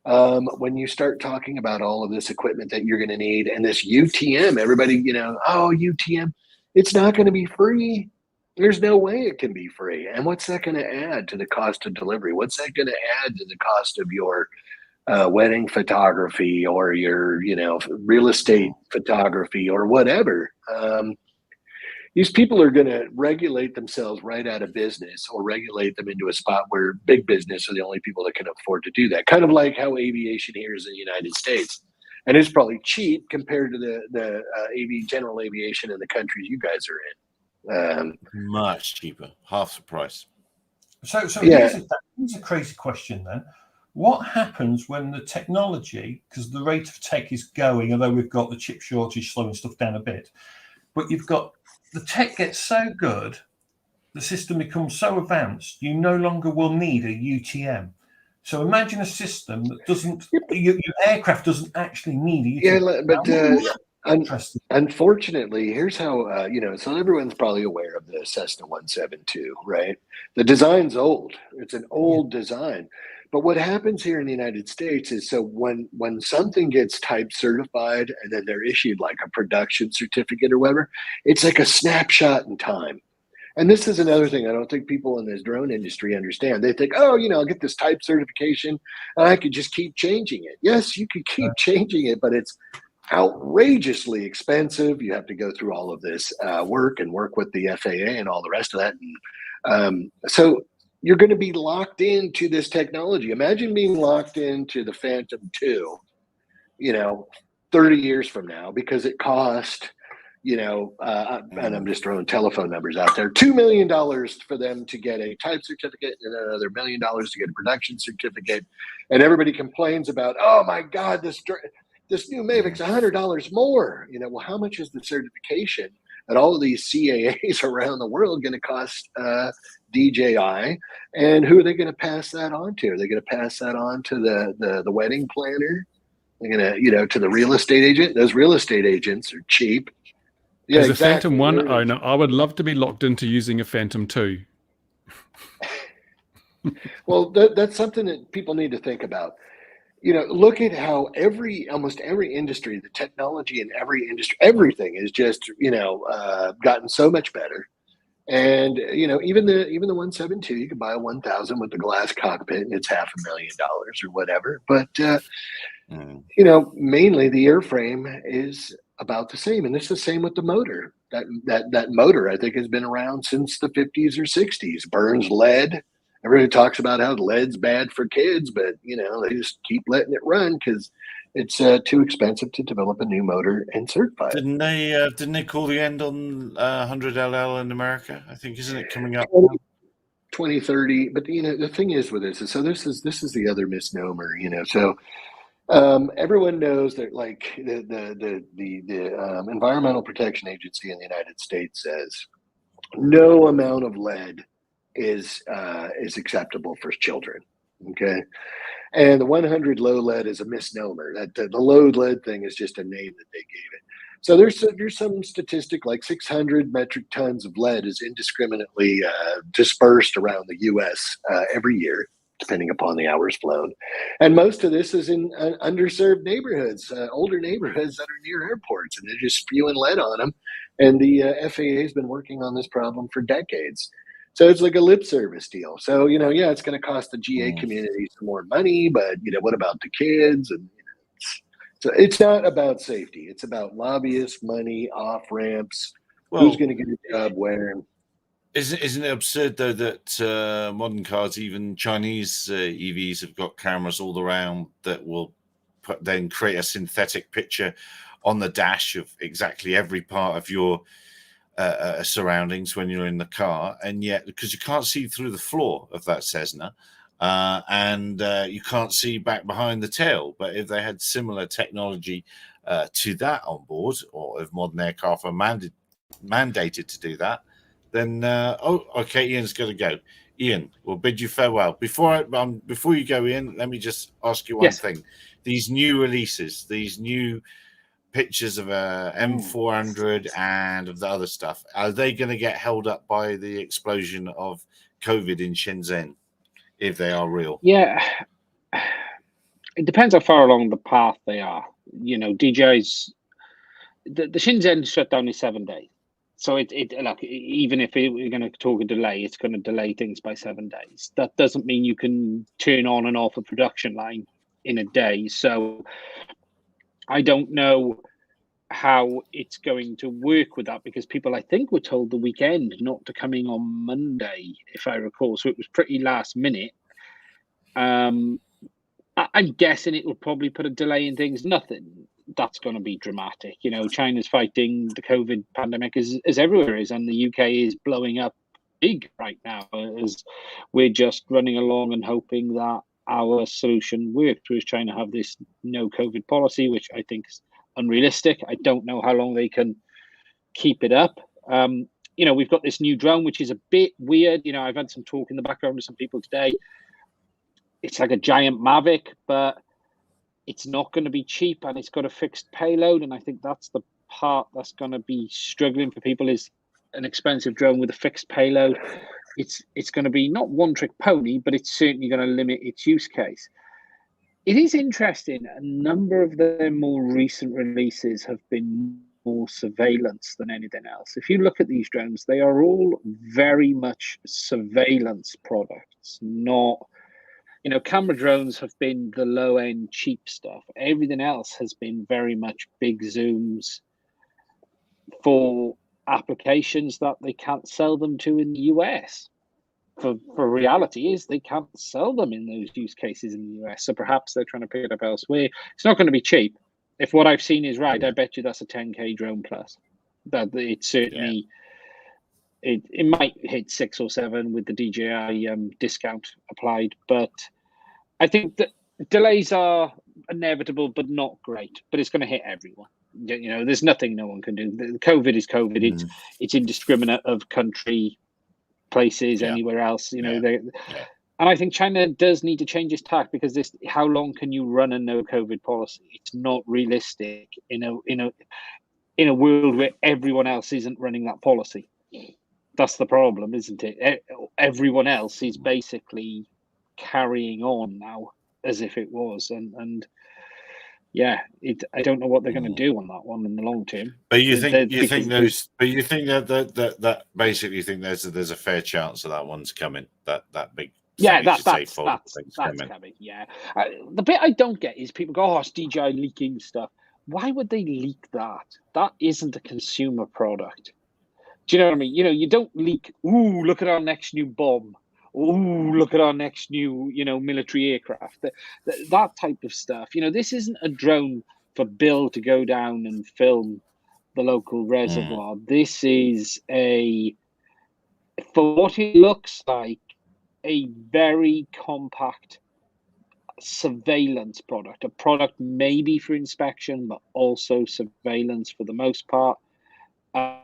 When you start talking about all of this equipment that you're going to need and this UTM, everybody, UTM, it's not going to be free. There's no way it can be free. And what's that going to add to the cost of delivery? What's that going to add to the cost of your wedding photography or your, real estate photography or whatever? These people are going to regulate themselves right out of business, or regulate them into a spot where big business are the only people that can afford to do that. Kind of like how aviation here is in the United States. And it's probably cheap compared to the general aviation in the countries you guys are in. Much cheaper, half the price. So here's a crazy question then. What happens when the technology, because the rate of tech is going, although we've got the chip shortage slowing stuff down a bit, but you've got the tech gets so good, the system becomes so advanced, you no longer will need a UTM. So imagine a system that doesn't, your aircraft doesn't actually need Yeah, it. but unfortunately, here's how, so everyone's probably aware of the Cessna 172, right? The design's old. It's an old design. But what happens here in the United States is, so when something gets type certified and then they're issued like a production certificate or whatever, it's like a snapshot in time. And this is another thing I don't think people in this drone industry understand. They think, oh, I'll get this type certification and I could just keep changing it. Yes, you could keep changing it, but it's outrageously expensive. You have to go through all of this work with the FAA and all the rest of that. And, so you're going to be locked into this technology. Imagine being locked into the Phantom 2, 30 years from now, because it cost, and I'm just throwing telephone numbers out there, $2 million for them to get a type certificate and another $1 million to get a production certificate. And everybody complains about, oh my God, this new Mavic's $100 more. Well, how much is the certification at all of these CAAs around the world going to cost DJI? And who are they going to pass that on to? Are they going to pass that on to the wedding planner? They're going to, to the real estate agent? Those real estate agents are cheap. Yeah, As a exactly. Phantom 1 owner, I would love to be locked into using a Phantom 2. Well, that's something that people need to think about. Look at how almost every industry, the technology in every industry, everything is just, gotten so much better. And, even the 172, you can buy a 1000 with the glass cockpit and it's $500,000 or whatever. But, mainly the airframe is about the same. And it's the same with the motor. That motor, I think, has been around since the 50s or 60s. Burns lead. Everybody talks about how lead's bad for kids, but they just keep letting it run because it's too expensive to develop a new motor and certify it. Didn't they call the end on 100LL in America? I think, isn't it coming up? 2030. But the thing is with this is, so this is the other misnomer. So everyone knows that, like, the Environmental Protection Agency in the United States says no amount of lead is acceptable for children. Okay. And the 100 low lead is a misnomer. That the low lead thing is just a name that they gave it. So there's some statistic like 600 metric tons of lead is indiscriminately dispersed around the U.S. Every year, depending upon the hours flown. And most of this is in underserved neighborhoods, older neighborhoods that are near airports, and they're just spewing lead on them. And the FAA has been working on this problem for decades. So it's like a lip service deal. So, it's going to cost the GA community some more money, but, what about the kids? And so it's not about safety. It's about lobbyists, money, off-ramps, who's going to get a job where. Isn't it absurd, though, that modern cars, even Chinese EVs, have got cameras all around that will then create a synthetic picture on the dash of exactly every part of your surroundings when you're in the car, and yet because you can't see through the floor of that Cessna, and you can't see back behind the tail. But if they had similar technology to that on board, or if modern aircraft are mandated to do that, then okay, Ian's got to go. Ian, we'll bid you farewell. Before you go, Ian, let me just ask you one thing. These new releases, these new pictures of a M400 and of the other stuff, are they going to get held up by the explosion of COVID in Shenzhen, if they are real? Yeah, it depends how far along the path they are. DJI's the Shenzhen shutdown is 7 days, so it like, even if we're going to talk a delay, it's going to delay things by 7 days. That doesn't mean you can turn on and off a production line in a day. So I don't know how it's going to work with that, because people, I think, were told the weekend not to come in on Monday, if I recall. So it was pretty last minute. I'm guessing it will probably put a delay in things. Nothing that's going to be dramatic. China's fighting the COVID pandemic as everywhere is, and the UK is blowing up big right now as we're just running along and hoping that our solution works. Whereas China have this no COVID policy, which I think is unrealistic. I don't know how long they can keep it up. We've got this new drone, which is a bit weird. I've had some talk in the background with some people today. it's like a giant Mavic, but it's not going to be cheap, and it's got a fixed payload. And I think that's the part that's going to be struggling for people, is an expensive drone with a fixed payload. It's going to be not one trick pony, but it's certainly going to limit its use case. It is interesting. A number of their more recent releases have been more surveillance than anything else. If you look at these drones, they are all very much surveillance products, not, camera drones have been the low end cheap stuff. Everything else has been very much big zooms for applications that they can't sell them to in the US. For reality is they can't sell them in those use cases in the US. So perhaps they're trying to pick it up elsewhere. It's not going to be cheap. If what I've seen is right, I bet you that's a 10K drone plus. That it certainly, it might hit 6 or 7 with the DJI discount applied. But I think that delays are inevitable, but not great. But it's going to hit everyone. There's nothing no one can do. COVID is COVID. It's indiscriminate of country, places, anywhere else. And I think China does need to change its tack, because how long can you run a no COVID policy? It's not realistic in a world where everyone else isn't running that policy. That's the problem, isn't it? Everyone else is basically carrying on now as if it was, and I don't know what they're going to do on that one in the long term. But you think that basically think there's a fair chance of that one's coming. That big. That's coming. Yeah. The bit I don't get is people go, "Oh, it's DJI leaking stuff." Why would they leak that? That isn't a consumer product. Do you know what I mean? You don't leak. Ooh, look at our next new bomb. Ooh, look at our next new, military aircraft. That type of stuff. This isn't a drone for Bill to go down and film the local reservoir. This is for what it looks like, a very compact surveillance product. A product maybe for inspection, but also surveillance for the most part. That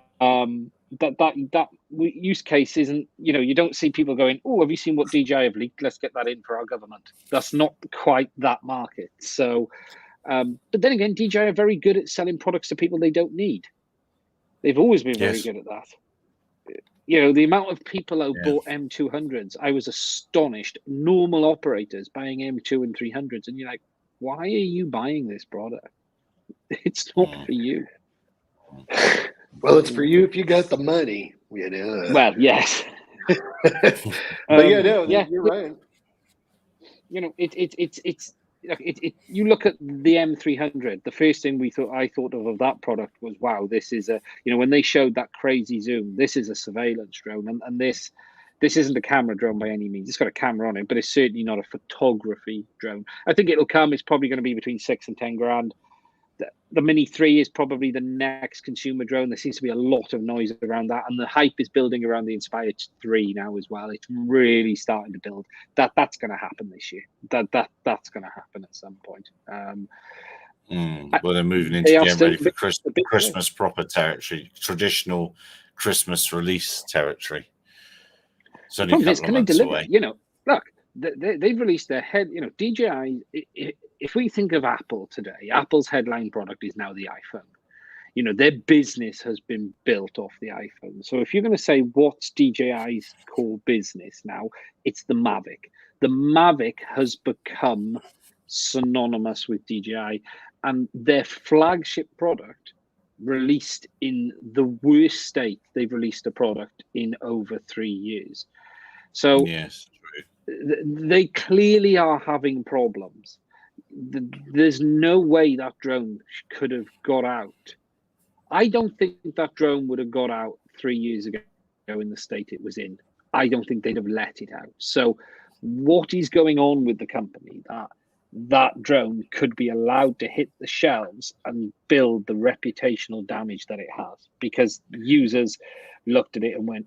use case isn't, you don't see people going, "Oh, have you seen what DJI have leaked? Let's get that in for our government." That's not quite that market. So, but then again, DJI are very good at selling products to people they don't need. They've always been very good at that. The amount of people who bought M200s, I was astonished. Normal operators buying M2 and 300s, and you're like, why are you buying this product? It's not for you. Well, it's for you if you got the money, Well, yes. But you're right. It's you look at the M300. The first thing I thought of that product was, wow, this is when they showed that crazy zoom, this is a surveillance drone, and this isn't a camera drone by any means. It's got a camera on it, but it's certainly not a photography drone. I think it'll come. It's probably going to be between 6 and 10 grand. The Mini 3 is probably the next consumer drone. There seems to be a lot of noise around that, and the hype is building around the Inspire 3 now as well. It's really starting to build. That's going to happen this year. That's going to happen at some point. Well, they're moving into getting ready for Christmas proper territory, traditional Christmas release territory. It's only a couple of months away. Look, they've released their head. DJI. If we think of Apple today, Apple's headline product is now the iPhone. Their business has been built off the iPhone. So if you're going to say what's DJI's core business now, it's the Mavic. The Mavic has become synonymous with DJI, and their flagship product, released in the worst state they've released a product in over 3 years. So they clearly are having problems. There's no way that drone could have got out. I don't think that drone would have got out 3 years ago in the state it was in. I don't think they'd have let it out. So what is going on with the company that drone could be allowed to hit the shelves and build the reputational damage that it has? Because users looked at it and went,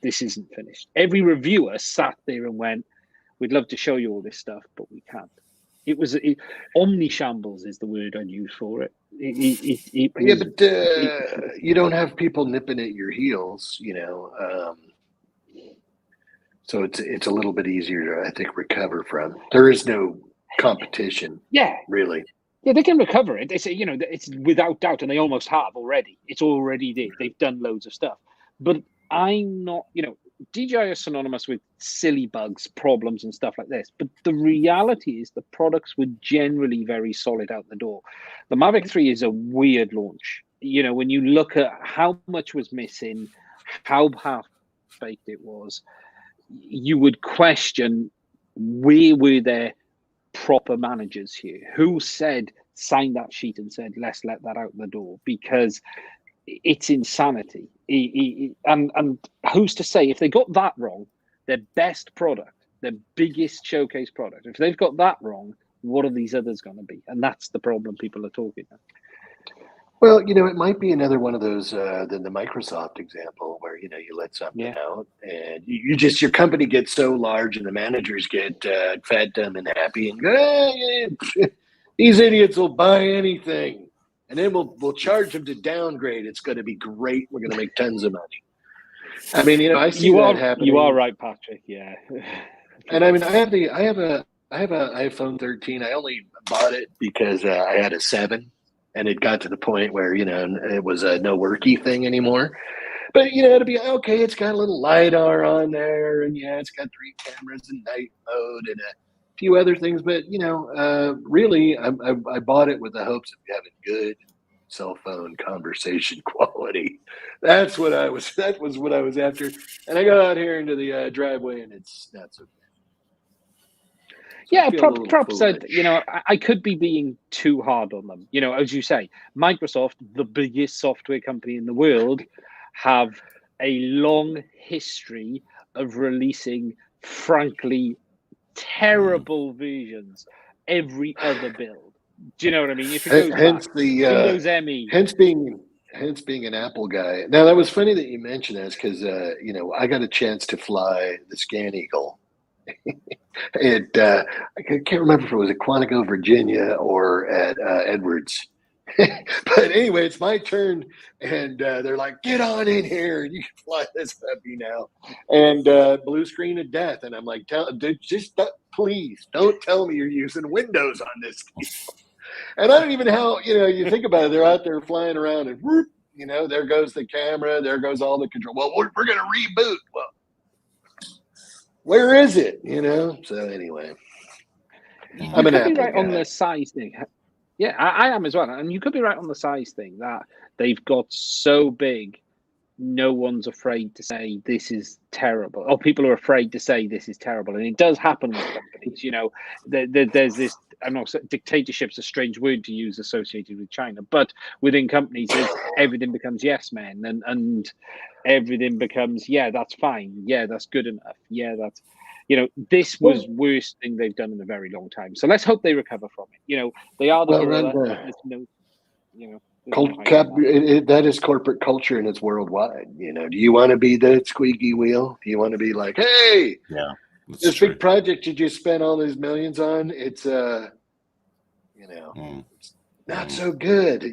this isn't finished. Every reviewer sat there and went, we'd love to show you all this stuff, but we can't. Omni-shambles is the word I'd use for it. You don't have people nipping at your heels, So it's a little bit easier to, I think, recover from. There is no competition. Yeah, really. Yeah, they can recover it. They say, it's without doubt, and they almost have already. It's already there. They've done loads of stuff. But I'm not, DJI is synonymous with silly bugs, problems, and stuff like this. But the reality is the products were generally very solid out the door. The Mavic 3 is a weird launch. When you look at how much was missing, how half-baked it was, you would question, where were there proper managers here? Who signed that sheet and said, let's let that out the door? Because it's insanity. And who's to say, if they got that wrong, their best product, their biggest showcase product, if they've got that wrong, what are these others going to be? And that's the problem people are talking about. Well, it might be another one of those, the Microsoft example, where, you let something out and your company gets so large and the managers get fat, dumb, and happy and go, these idiots will buy anything. And then we'll charge them to downgrade. It's going to be great. We're going to make tons of money. I mean, I see that happening. You are right, Patrick. Yeah. And I mean, I have an iPhone 13. I only bought it because I had a 7. And it got to the point where, it was a no worky thing anymore. But, to be okay, it's got a little LiDAR on there. And, it's got 3 cameras and night mode and a few other things. But, really, I bought it with the hopes of having good cell phone conversation quality. That was what I was after. And I got out here into the driveway, and it's not so bad. Yeah, Prop said, I could be being too hard on them. As you say, Microsoft, the biggest software company in the world, have a long history of releasing, frankly, terrible versions every other build. Do you know what I mean? If it goes hence Windows ME. Hence being an Apple guy. Now, that was funny that you mentioned this because, I got a chance to fly the Scan Eagle. I can't remember if it was at Quantico, Virginia, or at Edwards. But anyway, it's my turn, and they're like, "Get on in here, you can fly this puppy now." And blue screen of death, and I'm like, "Please don't tell me you're using Windows on this deal." And I don't even know how you think about it. They're out there flying around, and whoop, there goes the camera, there goes all the control. Well, we're going to reboot. Well, where is it? So anyway, I'm an Apple right guy. On the size thing. Yeah, I am as well. And you could be right on the size thing, that they've got so big, no one's afraid to say this is terrible. Or people are afraid to say this is terrible. And it does happen with companies. There's this, I'm not saying dictatorship's a strange word to use associated with China, but within companies, everything becomes yes men, and everything becomes, yeah, that's fine. Yeah, that's good enough. Yeah, that's, this was worst thing they've done in a very long time. So let's hope they recover from it. They are the gorilla. There's no, that is corporate culture, and it's worldwide. Do you want to be the squeaky wheel? Do you want to be like, hey, this true. Big project you just spent all these millions on? It's it's not so good. Do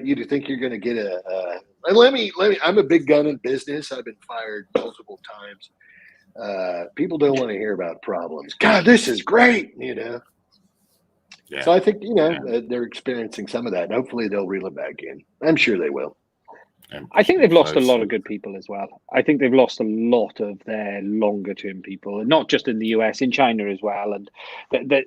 you think you're going to get let me? I'm a big gun in business. I've been fired multiple times. People don't want to hear about problems. God, this is great. Yeah. So I think, they're experiencing some of that. And hopefully they'll reel it back in. I'm sure they will. I think they've lost a lot of good people as well. I think they've lost a lot of their longer term people, not just in the US, in China as well. And that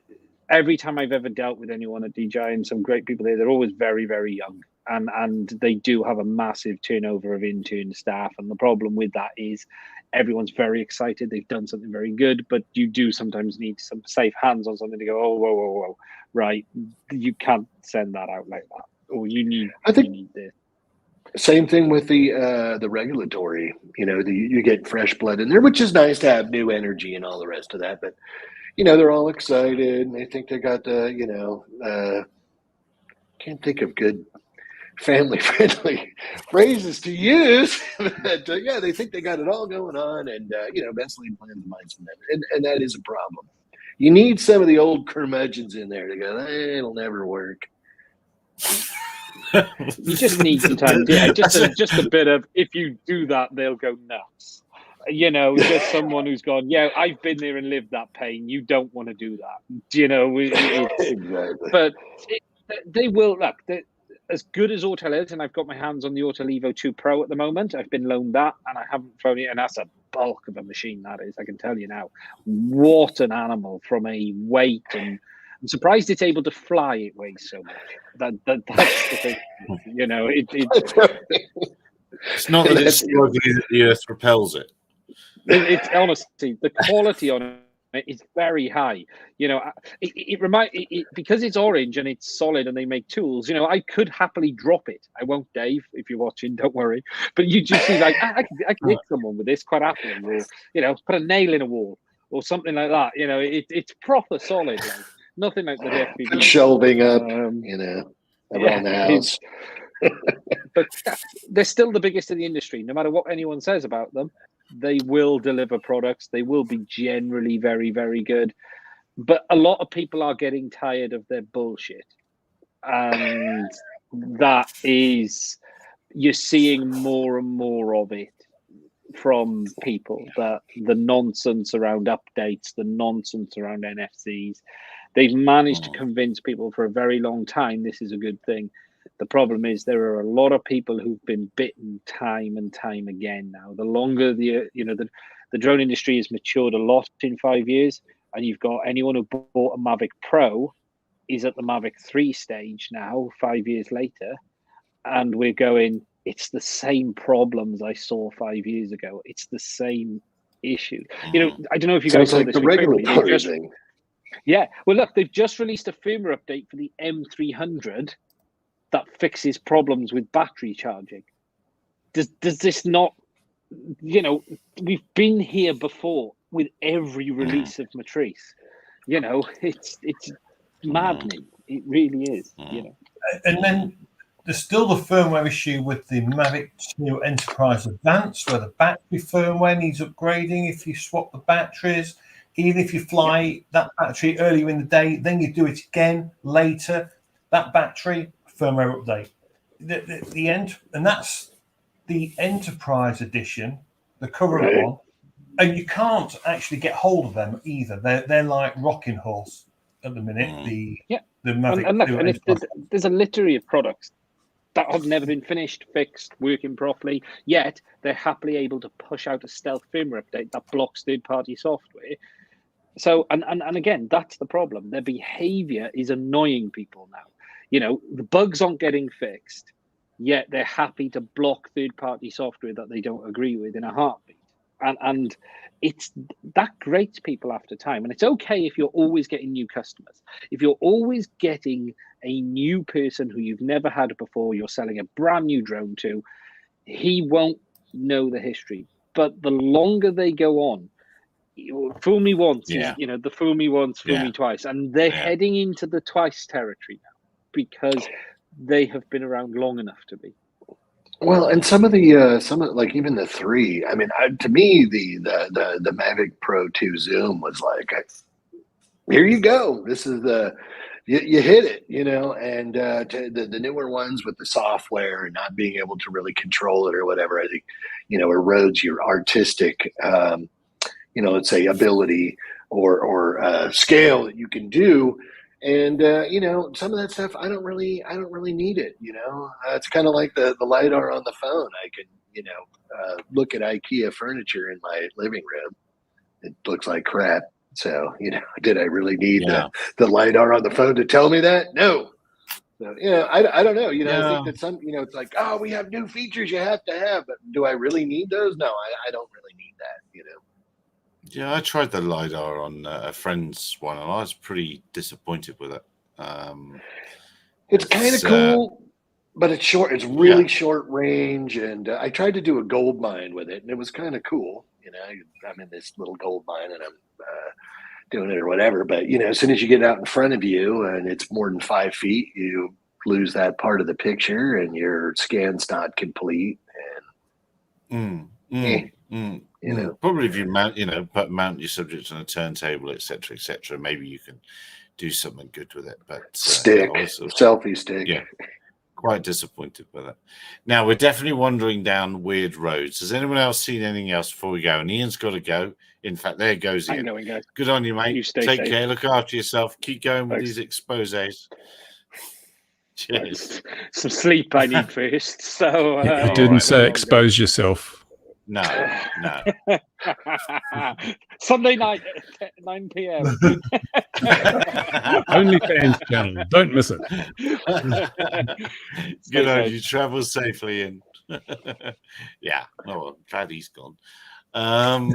every time I've ever dealt with anyone at DJI and some great people there, they're always very, very young. And they do have a massive turnover of intern staff. And the problem with that is everyone's very excited. They've done something very good, but you do sometimes need some safe hands on something to go, oh, whoa. Right, you can't send that out like that, or you need this. Same thing with the regulatory. You get fresh blood in there, which is nice to have new energy and all the rest of that. But they're all excited and they think they got the can't think of good family friendly phrases to use. But they think they got it all going on, and eventually plans to mind some of that, and that is a problem. You need some of the old curmudgeons in there to go, it'll never work. You just need some time. Yeah, just a bit of, if you do that, they'll go nuts. You know, just someone who's gone, yeah, I've been there and lived that pain. You don't want to do that. You know, Exactly. but they will, look, as good as Autel is, and I've got my hands on the Autel Evo 2 Pro at the moment. I've been loaned that, and I haven't flown it, and that's a bulk of a machine, that is, I can tell you now. What an animal from a weight, and I'm surprised it's able to fly, it weighs so much. That's the thing. You know, it's not that it's struggling that the Earth repels it. It's honestly, the quality on it is very high. You know, because it's orange and it's solid and they make tools. You know, I could happily drop it. I won't, Dave, if you're watching. Don't worry. But you just see, like, I could hit someone with this quite happily, or, you know, put a nail in a wall or something like that. You know, it's proper solid. Like, nothing like the FPV. Shelving up, you know, around the house. But they're still the biggest in the industry. No matter what anyone says about them, they will deliver products. They will be generally very, very good. But a lot of people are getting tired of their bullshit. And that is, you're seeing more and more of it from people, that the nonsense around updates, the nonsense around NFCs. They've managed to convince people for a very long time this is a good thing. The problem is there are a lot of people who've been bitten time and time again now. The longer the drone industry has matured a lot in 5 years, and you've got anyone who bought a Mavic Pro is at the Mavic 3 stage now, 5 years later, and we're going, it's the same problems I saw 5 years ago. It's the same issue. You know, I don't know if you guys saw this. The regulatory thing. Yeah. Well, look, they've just released a firmware update for the M300 that fixes problems with battery charging. Does this not, you know, we've been here before with every release of Matrice. You know, it's maddening. It really is, you know. And then there's still the firmware issue with the Mavic 2 Enterprise Advanced, where the battery firmware needs upgrading if you swap the batteries. Even if you fly that battery earlier in the day, then you do it again later. That battery firmware update. The end, and that's the Enterprise Edition, the current one. And you can't actually get hold of them either. They're like rocking horse at the minute. The Mavic. And there's a litany of products that have never been finished, fixed, working properly. Yet they're happily able to push out a stealth firmware update that blocks third-party software. So, and again, that's the problem. Their behavior is annoying people now. You know, the bugs aren't getting fixed, yet they're happy to block third-party software that they don't agree with in a heartbeat. And it's that grates people after time. And it's okay if you're always getting new customers. If you're always getting a new person who you've never had before, you're selling a brand new drone to, he won't know the history. But the longer they go on, fool me once, you know, the fool me once, fool me twice. And they're heading into the twice territory now, because they have been around long enough to be. Well, and some of like even the 3. I mean, to me, the Mavic Pro 2 Zoom was like, here you go. This is you hit it, you know. And the newer ones with the software and not being able to really control it or whatever, I think, you know, erodes your artistic, you know, let's say ability or scale that you can do. And you know, some of that stuff I don't really need it. You know, it's kind of like the LiDAR on the phone. I can, you know, look at IKEA furniture in my living room. It looks like crap. So, you know, did I really need the LiDAR on the phone to tell me that? No. So, you know, I don't know. You know, I think that some, you know, it's like, oh, we have new features you have to have, but do I really need those? No, I don't really need that. You know. Yeah, I tried the LiDAR on a friend's one, and I was pretty disappointed with it. It's kind of cool, but it's short. It's really short range, and I tried to do a gold mine with it, and it was kind of cool. You know, I'm in this little gold mine, and I'm doing it or whatever. But you know, as soon as you get out in front of you, and it's more than 5 feet, you lose that part of the picture, and your scan's not complete. And you know, probably if you mount your subject on a turntable, etc., maybe you can do something good with it. But selfie stick. Quite disappointed by that. Now, we're definitely wandering down weird roads. Has anyone else seen anything else before we go? And Ian's got to go. In fact, there goes Ian. I'm going, guys. Good on you, mate. You stay Take safe. care. Look after yourself. Keep going with Thanks. these exexposes. Cheers. Some sleep I need first. So I didn't right, say then. expose yourself. No. Sunday night at 9 p.m. Only fans channel. Don't miss it. Good on you. Travel safely. And yeah. Oh, well, glad he's gone. No,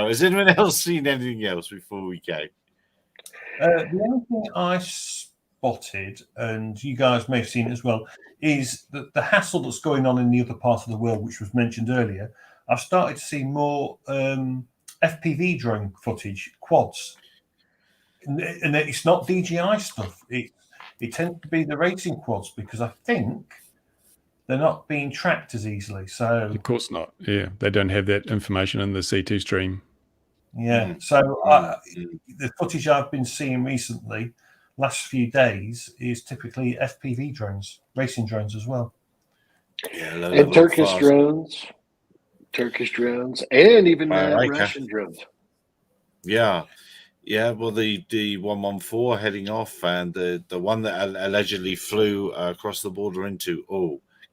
has anyone else seen anything else before we go? The only thing I spotted, and you guys may have seen it as well, is that the hassle that's going on in the other part of the world, which was mentioned earlier. I've started to see more FPV drone footage, quads, and it's not DJI stuff. It tends to be the racing quads, because I think they're not being tracked as easily. So Of course not. Yeah, they don't have that information in the C2 stream. yeah. So the footage I've been seeing recently, last few days, is typically FPV drones, racing drones as well. Yeah, And Turkish drones, and even America. Russian drones. Yeah. Yeah, well, the 114 heading off, and the one that allegedly flew across the border into,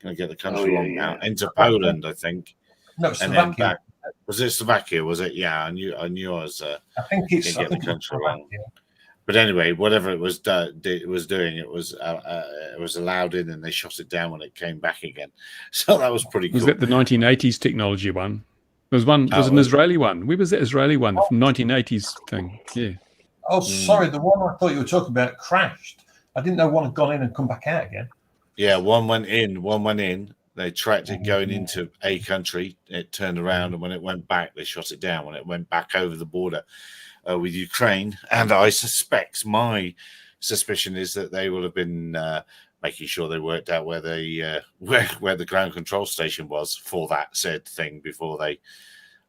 can I get the country wrong now? Into Poland, I think. No, And then Slovakia. back. Was it Slovakia? Was it? Yeah, I knew I was. I think it's Get the country wrong. But anyway, whatever it was doing, it was allowed in, and they shot it down when it came back again. So that was pretty cool. Was that the 1980s technology one? There was one. Was an Israeli one. Where was that Israeli one? The 1980s thing. Yeah. Oh, sorry. The one I thought you were talking about crashed. I didn't know one had gone in and come back out again. Yeah, one went in. They tracked it going into a country. It turned around, and when it went back, they shot it down. When it went back over the border with Ukraine, and I suspect, my suspicion is that they will have been making sure they worked out where they where the ground control station was for that said thing before they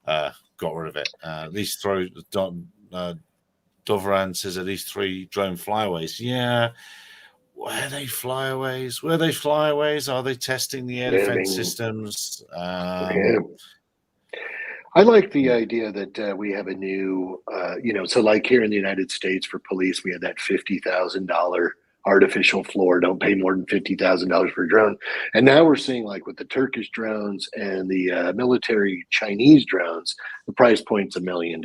got rid of it. At least Dovran says at least 3 drone flyaways. Yeah. Were they flyaways? Are they testing the air defense systems? I like the idea that we have a new, so like here in the United States for police, we had that $50,000 artificial floor. Don't pay more than $50,000 for a drone. And now we're seeing, like with the Turkish drones and the military Chinese drones, the price point's $1 million.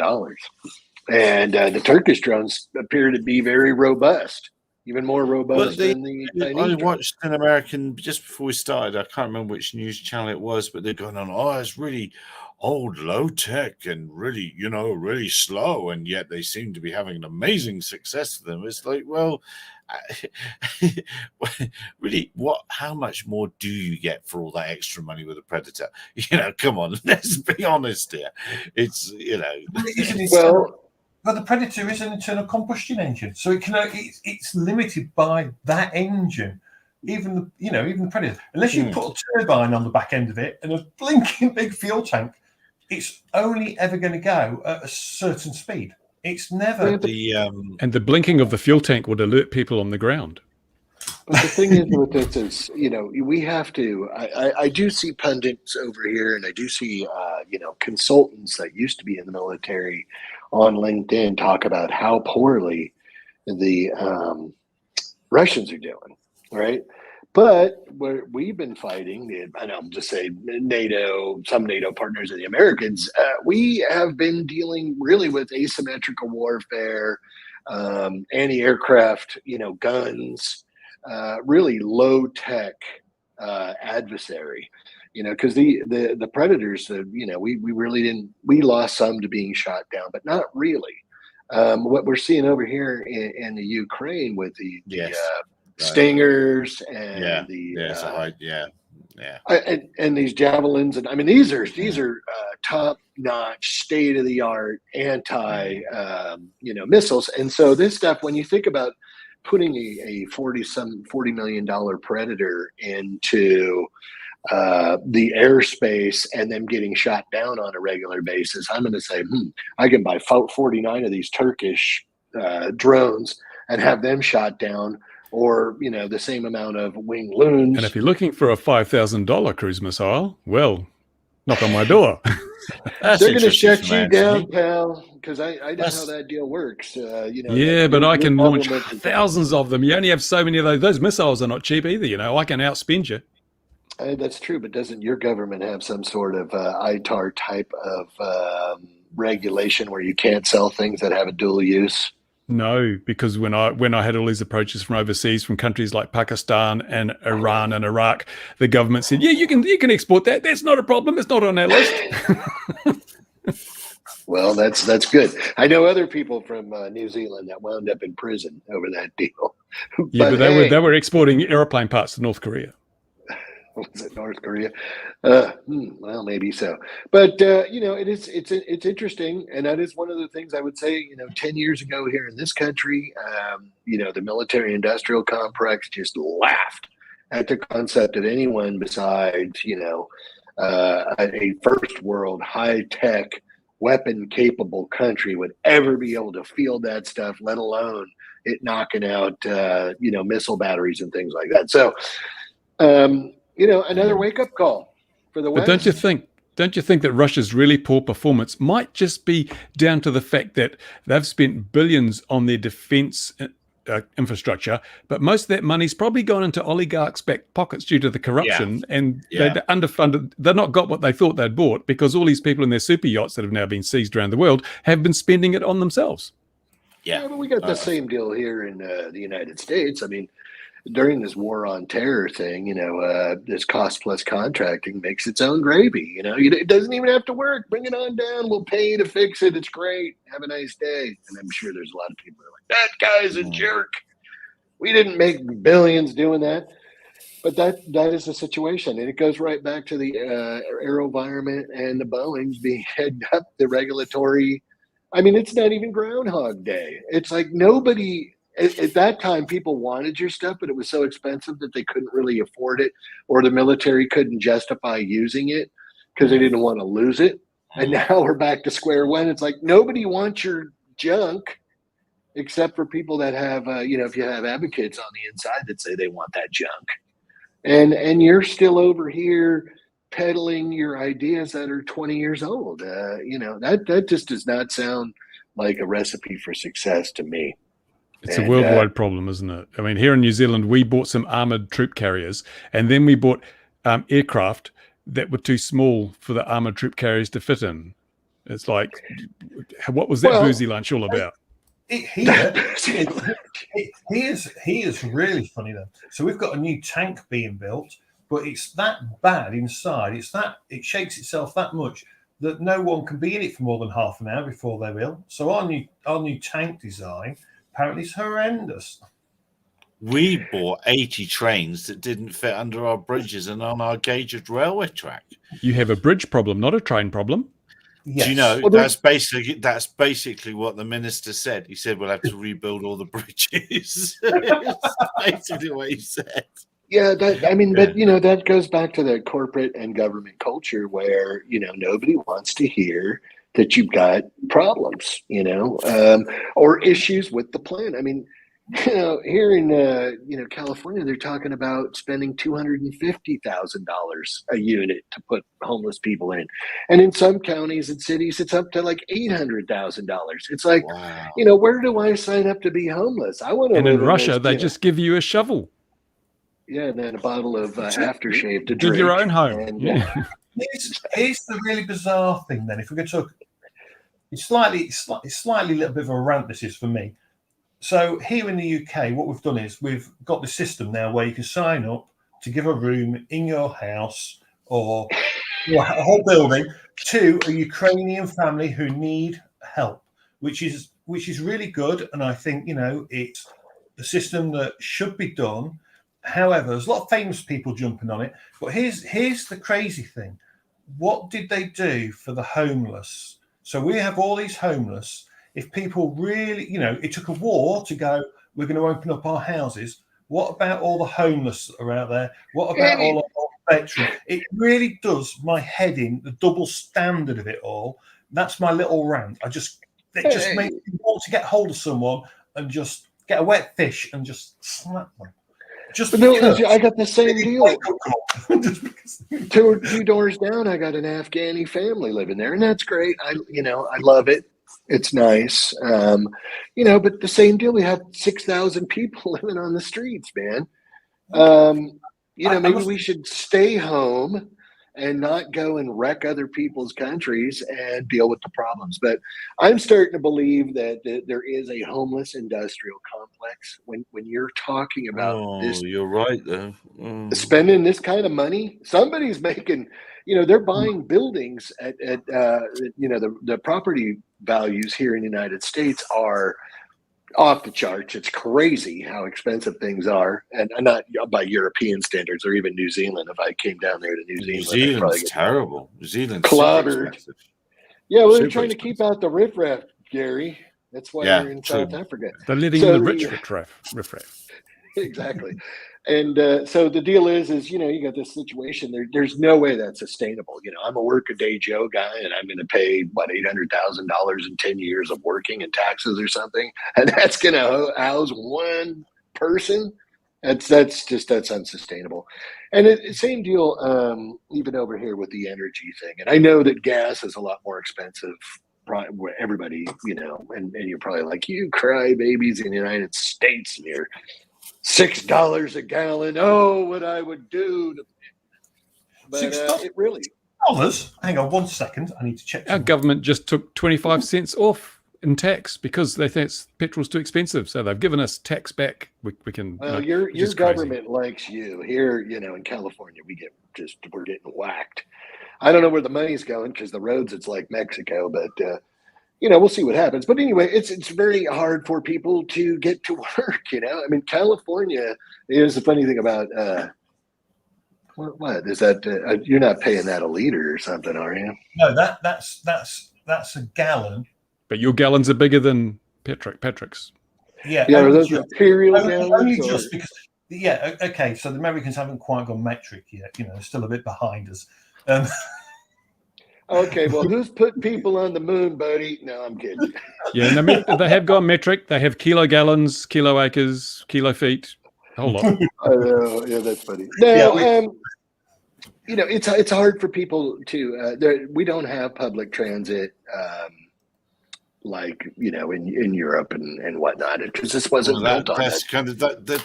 And the Turkish drones appear to be very robust. Even more robust than the Chinese. I watched an American just before we started. I can't remember which news channel it was, but they're going on, it's really old, low tech, and really, really slow, and yet they seem to be having an amazing success with them. It's like, well, really, how much more do you get for all that extra money with a Predator? Come on, let's be honest here. It's But the Predator is an internal combustion engine, so it's limited by that engine. Even the Predator, unless you put a turbine on the back end of it and a blinking big fuel tank, it's only ever going to go at a certain speed. It's never and the blinking of the fuel tank would alert people on the ground. But the thing is with this is, we have to. I do see pundits over here, and I do see consultants that used to be in the military on LinkedIn talk about how poorly the Russians are doing, right? But we've been fighting, and I'll just say NATO, some NATO partners and the Americans, we have been dealing really with asymmetrical warfare, anti-aircraft, guns, really low-tech adversary. Because the Predators, we really didn't. We lost some to being shot down, but not really. What we're seeing over here in the Ukraine with the Stingers and and these javelins, and I mean these are top notch, state of the art anti missiles. And so this stuff, when you think about putting a $40 million Predator into the airspace and them getting shot down on a regular basis, I'm going to say, I can buy 49 of these Turkish drones and have them shot down or, you know, the same amount of wing loons. And if you're looking for a $5,000 cruise missile, well, knock on my door. That's They're going to interesting shut for you me, down, actually. pal, because I know That's- how that deal works. You know, Yeah, but I can launch government- thousands of them. You only have so many of those. Those missiles are not cheap either. You know, I can outspend you. That's true, but doesn't your government have some sort of ITAR type of regulation where you can't sell things that have a dual use? No, because when I had all these approaches from overseas, from countries like Pakistan and Iran and Iraq, the government said, "Yeah, you can export that. That's not a problem. It's not on our list." Well, that's good. I know other people from New Zealand that wound up in prison over that deal. Yeah, but they were exporting airplane parts to North Korea. Was it North Korea? Well, maybe so. But you know, it's interesting, and that is one of the things I would say. You know, 10 years ago here in this country, you know, the military-industrial complex just laughed at the concept of anyone besides, you know, a first world high-tech weapon-capable country would ever be able to field that stuff, let alone it knocking out, you know, missile batteries and things like that. So. You know, another wake-up call for the West. But don't you think that Russia's really poor performance might just be down to the fact that they've spent billions on their defense infrastructure, but most of that money's probably gone into oligarchs' back pockets due to the corruption, and they're underfunded. They've not got what they thought they'd bought because all these people in their super yachts that have now been seized around the world have been spending it on themselves. Yeah, but we got the same deal here in the United States. I mean, during this war on terror thing, you know, this cost plus contracting makes its own gravy. You know, it doesn't even have to work. Bring it on down. We'll pay you to fix it. It's great. Have a nice day. And I'm sure there's a lot of people who are like, that guy's a jerk. We didn't make billions doing that. But that is the situation. And it goes right back to the AeroVironment and the Boeings being heading up the regulatory. I mean, it's not even Groundhog Day. It's like nobody. At that time, people wanted your stuff, but it was so expensive that they couldn't really afford it, or the military couldn't justify using it because they didn't want to lose it. And now we're back to square one. It's like nobody wants your junk except for people that have, you know, if you have advocates on the inside that say they want that junk. And you're still over here peddling your ideas that are 20 years old. You know, that just does not sound like a recipe for success to me. It's a worldwide problem, isn't it? I mean, here in New Zealand, we bought some armored troop carriers, and then we bought aircraft that were too small for the armored troop carriers to fit in. It's like, what was that boozy lunch all about? He is really funny though. So we've got a new tank being built, but it's that bad inside. It shakes itself that much that no one can be in it for more than half an hour before they're ill. So our new tank design. Apparently, it's horrendous. We bought 80 trains that didn't fit under our bridges and on our gauged railway track. You have a bridge problem, not a train problem. Yes. Do you know that's basically what the minister said? He said we'll have to rebuild all the bridges. That's basically what he said. Yeah, but you know, that goes back to the corporate and government culture where, you know, nobody wants to hear that you've got problems, you know, or issues with the plan. I mean, you know, here in, you know, California, they're talking about spending $250,000 a unit to put homeless people in. And in some counties and cities, it's up to like $800,000. It's like, wow. You know, where do I sign up to be homeless? I want to. And in Russia, they just give you a shovel. Yeah, and then a bottle of aftershave to drink. Dig your own home. And, here's the really bizarre thing then. If we're going to talk, it's slightly a little bit of a rant, this is for me. So here in the UK, what we've done is we've got the system now where you can sign up to give a room in your house or a whole building to a Ukrainian family who need help, which is really good. And I think, you know, it's a system that should be done. However, there's a lot of famous people jumping on it. But here's the crazy thing. What did they do for the homeless? So we have all these homeless. If people really, you know, it took a war to go, we're going to open up our houses. What about all the homeless that are out there? What about all of our veterans? It really does my head in, the double standard of it all. That's my little rant. It just makes me want to get hold of someone and just get a wet fish and just slap them. Just But no, because. I got the same deal. Just because. Two doors down, I got an Afghani family living there, and that's great. I love it. It's nice. But the same deal. We have 6,000 people living on the streets, man. Maybe we should stay home and not go and wreck other people's countries and deal with the problems. But I'm starting to believe that there is a homeless industrial complex when you're talking about this. You're right there. Spending this kind of money, somebody's making, they're buying buildings at the property values here in the United States are off the charts. It's crazy how expensive things are, and not by European standards or even New Zealand. If I came down there to New Zealand's terrible. New Zealand's clobbered. Yeah, well, they're super trying to keep out the riffraff, Gary. That's why they're in South Africa. They're letting in the rich riffraff. Exactly. And so the deal is you got this situation. There's no way that's sustainable. I'm a work-a-day Joe guy, and I'm going to pay $800,000 in 10 years of working and taxes or something, and that's going to house one person. That's unsustainable. And same deal, even over here with the energy thing. And I know that gas is a lot more expensive. Everybody, and you're probably like, you cry babies in the United States, and you're $6 a gallon. Oh, what I would do. But it really. Hang on 1 second. I need to check. Our government just took 25 cents off in tax because they think petrol's too expensive. So they've given us tax back. We can. Well, your government likes you here. In California, we're getting whacked. I don't know where the money's going because the roads, it's like Mexico, but. We'll see what happens. But anyway, it's very hard for people to get to work. I mean, California is the funny thing about what is that? You're not paying that a liter or something, are you? No, that's a gallon. But your gallons are bigger than Patrick's. Yeah, are those imperial gallons? Only just because. Yeah, okay. So the Americans haven't quite gone metric yet. Still a bit behind us. Okay, well, who's put people on the moon, buddy? No, I'm kidding. Yeah, they have gone metric. They have kilo gallons, kilo acres, kilo feet, a whole lot. Yeah, that's funny. No, it's hard for people to. We don't have public transit, in Europe and whatnot, because this wasn't built on that's that. kind of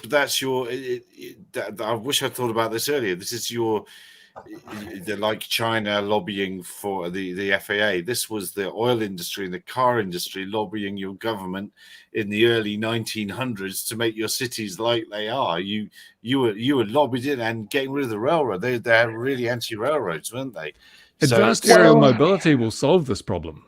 that's your. I wish I thought about this earlier. This is your. Like China lobbying for the FAA. This was the oil industry and the car industry lobbying your government in the early 1900s to make your cities like they are. You were lobbied in and getting rid of the railroad. They're really anti-railroads, weren't they? Advanced aerial mobility will solve this problem.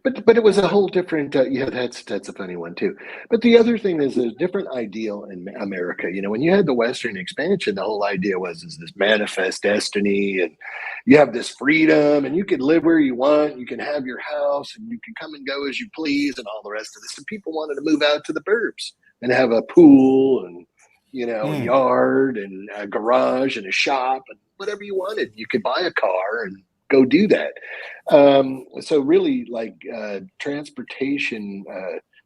But it was a whole different. That's a funny one too. But the other thing is a different ideal in America. When you had the Western expansion, the whole idea was this manifest destiny, and you have this freedom, and you can live where you want. You can have your house, and you can come and go as you please, and all the rest of this. And people wanted to move out to the burbs and have a pool and a yard and a garage and a shop and whatever you wanted. You could buy a car and go do that. So really, transportation,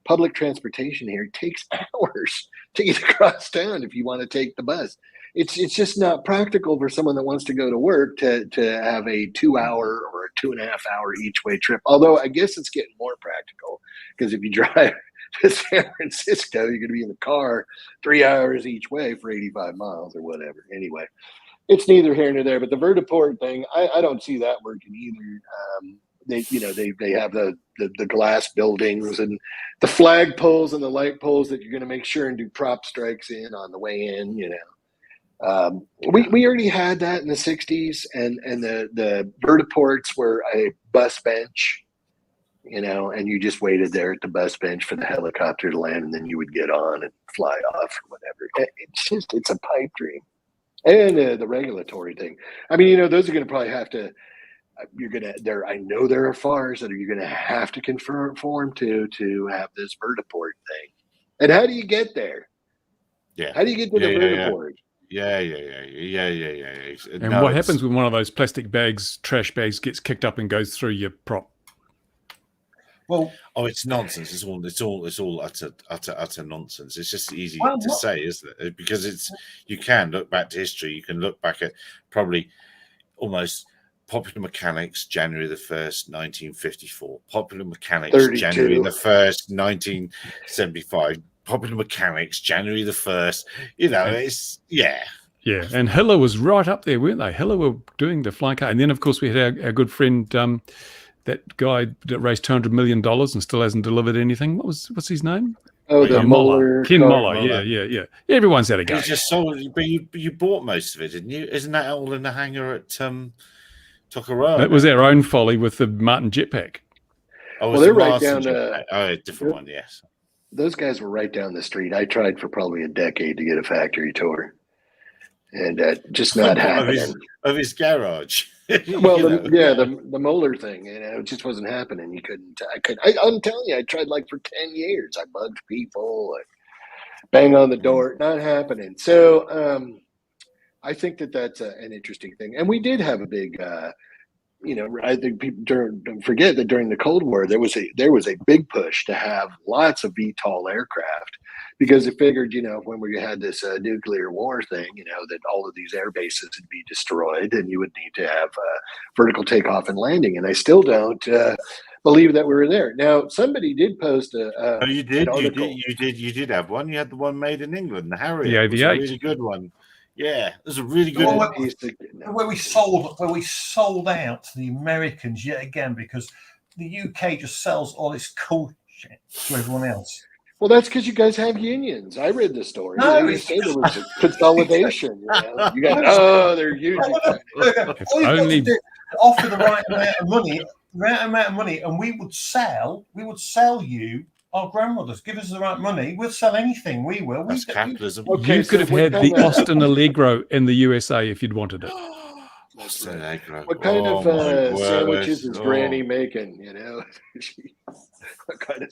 public transportation here takes hours to get across town if you want to take the bus. It's just not practical for someone that wants to go to work to have a 2 hour or a 2.5 hour each way trip. Although I guess it's getting more practical, because if you drive to San Francisco, you're going to be in the car 3 hours each way for 85 miles or whatever. Anyway. It's neither here nor there, but the vertiport thing, I don't see that working either. They have the glass buildings and the flag poles and the light poles that you're going to make sure and do prop strikes in on the way in. We already had that in the 60s, and the vertiports were a bus bench, and you just waited there at the bus bench for the helicopter to land, and then you would get on and fly off or whatever. It's a pipe dream. And the regulatory thing. I mean, those are going to probably have to. I know there are FARs that you're going to have to conform to have this vertiport thing. And how do you get there? Yeah. How do you get to the vertiport? Yeah. And what happens when one of those plastic bags, trash bags, gets kicked up and goes through your prop? Well, it's nonsense. It's all utter nonsense. It's just easy Well, to what- say, isn't it? Because you can look back to history. You can look back at probably almost Popular Mechanics, January the 1st, 1954. Popular Mechanics, 32. January the 1st, 1975. Popular Mechanics, January the 1st. You know, it's Yeah, and Hiller was right up there, weren't they? Hiller were doing the flying car. And then, of course, we had our good friend, that guy that raised $200 million and still hasn't delivered anything. What's his name? Oh, the Muller. Ken car. Muller. Yeah. Everyone's had a go. you just sold, but you bought most of it, didn't you? Isn't that all in the hangar at Tokoroa? That was our own folly with the Martin jetpack. Oh, Well, it's they're the right Marsden down jetpack. A different one, yes. Those guys were right down the street. I tried for probably a decade to get a factory tour, and just not happening. Of his garage. Well, You know. the Moeller thing, it just wasn't happening. You couldn't. I'm telling you, I tried like for 10 years. I bugged people, bang on the door, not happening. So I think that's an interesting thing. And we did have a big, I think people don't forget that during the Cold War there was a big push to have lots of VTOL aircraft, because it figured, when we had this nuclear war thing, that all of these air bases would be destroyed and you would need to have vertical takeoff and landing. And I still don't believe that we were there. Now, somebody did post Oh, you did. an article. You did have one. You had the one made in England, the Harrier. The It was a AV8. really good one. Yeah, it was a really good Well, one. where we sold out to the Americans yet again, because the UK just sells all this cool shit to everyone else. Well, that's because you guys have unions. I read the story. No, They say there was a consolidation. You got they're huge. All you've got only- to do is offer the right amount of money, and we would sell you our grandmothers. Give us the right money, we'll sell anything. We will. That's capitalism. Okay, You could have what had kind the of- Austin Allegro in the USA if you'd wanted it. Austin Allegro. What kind Oh, of my word. sandwiches is Oh. Granny making? What kind of?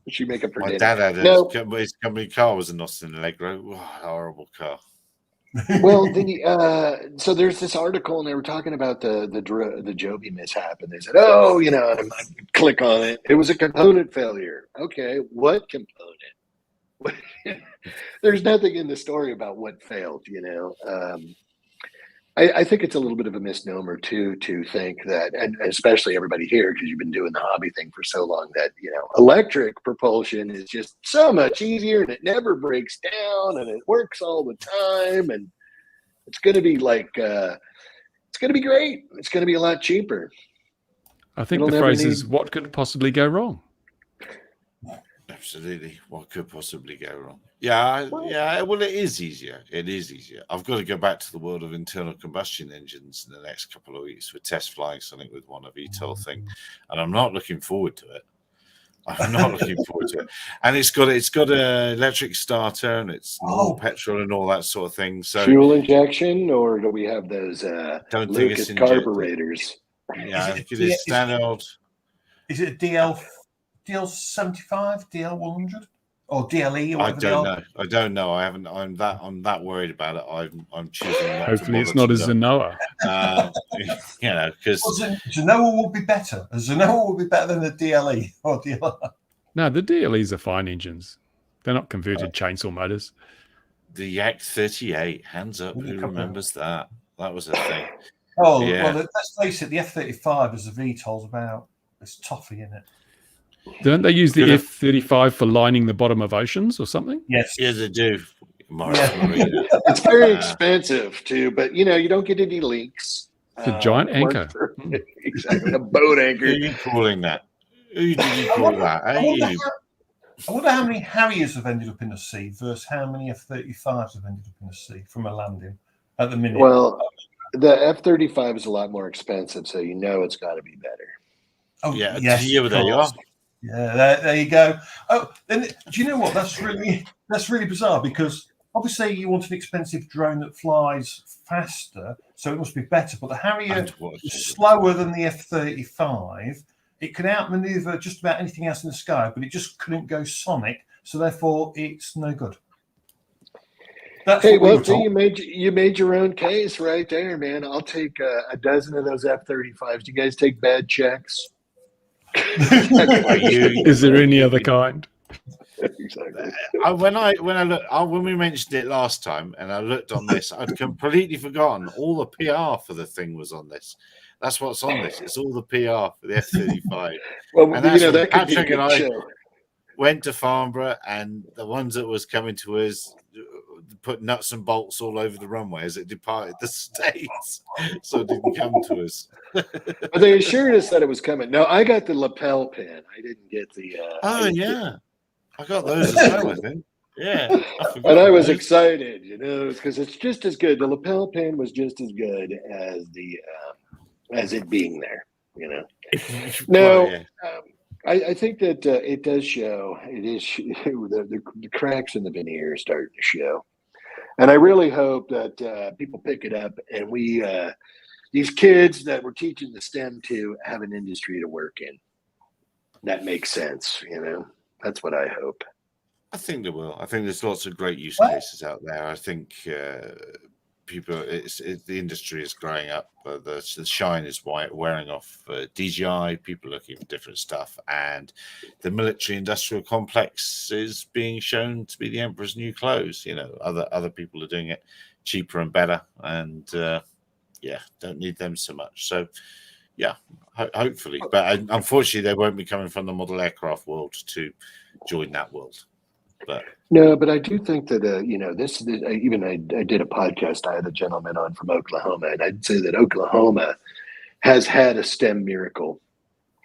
What's she making for My dinner? dad had No. his company car was an Austin Allegro. Oh, horrible car. Well, so there's this article, and they were talking about the Joby mishap, and they said, and I click on it. It was a component failure. Okay, what component? There's nothing in the story about what failed. I think it's a little bit of a misnomer too to think that, and especially everybody here, because you've been doing the hobby thing for so long, that electric propulsion is just so much easier and it never breaks down and it works all the time, and it's going to be it's going to be great. It's going to be a lot cheaper. I think It'll the never phrase need- is, what could possibly go wrong? Absolutely. What could possibly go wrong? Yeah. Well, it is easier. It is easier. I've got to go back to the world of internal combustion engines in the next couple of weeks for test flying something with one of VTOL thing, and I'm not looking forward to it. I'm not looking forward to it. And it's got an electric starter, and it's all petrol and all that sort of thing. So Fuel injection, or do we have those don't think Lucas it's injected. carburetors? Yeah, I think it is standard. Is it a DL75, DL100, or DLE? Or I whatever they are? don't know. I haven't. I'm that worried about it. I'm choosing not Hopefully to it's not a bother to know. Zenoa. Because Well, Zenoa will be better. A Zenoa will be better than the DLE or DLR. No, the DLEs are fine engines. They're not converted chainsaw motors. the Yak 38, hands up, who remembers that? That was a thing. Oh, Yeah. well, let's face it, the F-35 is a VTOL's about. It's toffee, isn't it? Don't they use the Good. F-35 for lining the bottom of oceans or something? Yes. Yeah, they do. Morris Yeah. Marina. It's very expensive too, but you don't get any leaks. It's a giant It works anchor. for- exactly, a boat Who anchor. are you calling that? Who did you call that? I Hey, wonder, you. I wonder how many Harriers have ended up in the sea versus how many F-35s have ended up in the sea from a landing at the minute. Well, the F-35 is a lot more expensive, so it's got to be better. Oh, Yeah, yes, yeah, of there you course. are. Yeah, there you go. Oh, then do you know what? That's really bizarre, because obviously you want an expensive drone that flies faster, so it must be better. But the Harrier And what- is slower than the F-35. It can outmaneuver just about anything else in the sky, but it just couldn't go sonic, so therefore it's no good. That's Hey, what we well, were told. you made your own case right there, man. I'll take a dozen of those F-35s. Do you guys take bad checks? Is there any other kind? Exactly. When we mentioned it last time, and I looked on this, I'd completely forgotten all the PR for the thing was on this. That's what's on this. It's all the PR for the F-35. Well, And that's that could be a Patrick and good I show. went to Farnborough, and the ones that was coming to us put nuts and bolts all over the runway as it departed the States, so it didn't come to us. But they assured us that it was coming. No, I got the lapel pin. I didn't get the. I got those as well, I think. Yeah. And I was excited, because it's just as good. The lapel pin was just as good as the as it being there, No, I think that it does show. It is the cracks in the veneer are starting to show, and I really hope that people pick it up and we these kids that we're teaching the STEM to have an industry to work in. That makes sense, That's what I hope. I think there will. I think there's lots of great use cases out there. I think the industry is growing up. The shine is wearing off. DJI, people looking for different stuff, and the military-industrial complex is being shown to be the emperor's new clothes. Other people are doing it cheaper and better, and don't need them so much. So. Yeah, hopefully, but unfortunately, they won't be coming from the model aircraft world to join that world. But I do think that this even I did a podcast. I had a gentleman on from Oklahoma, and I'd say that Oklahoma has had a STEM miracle,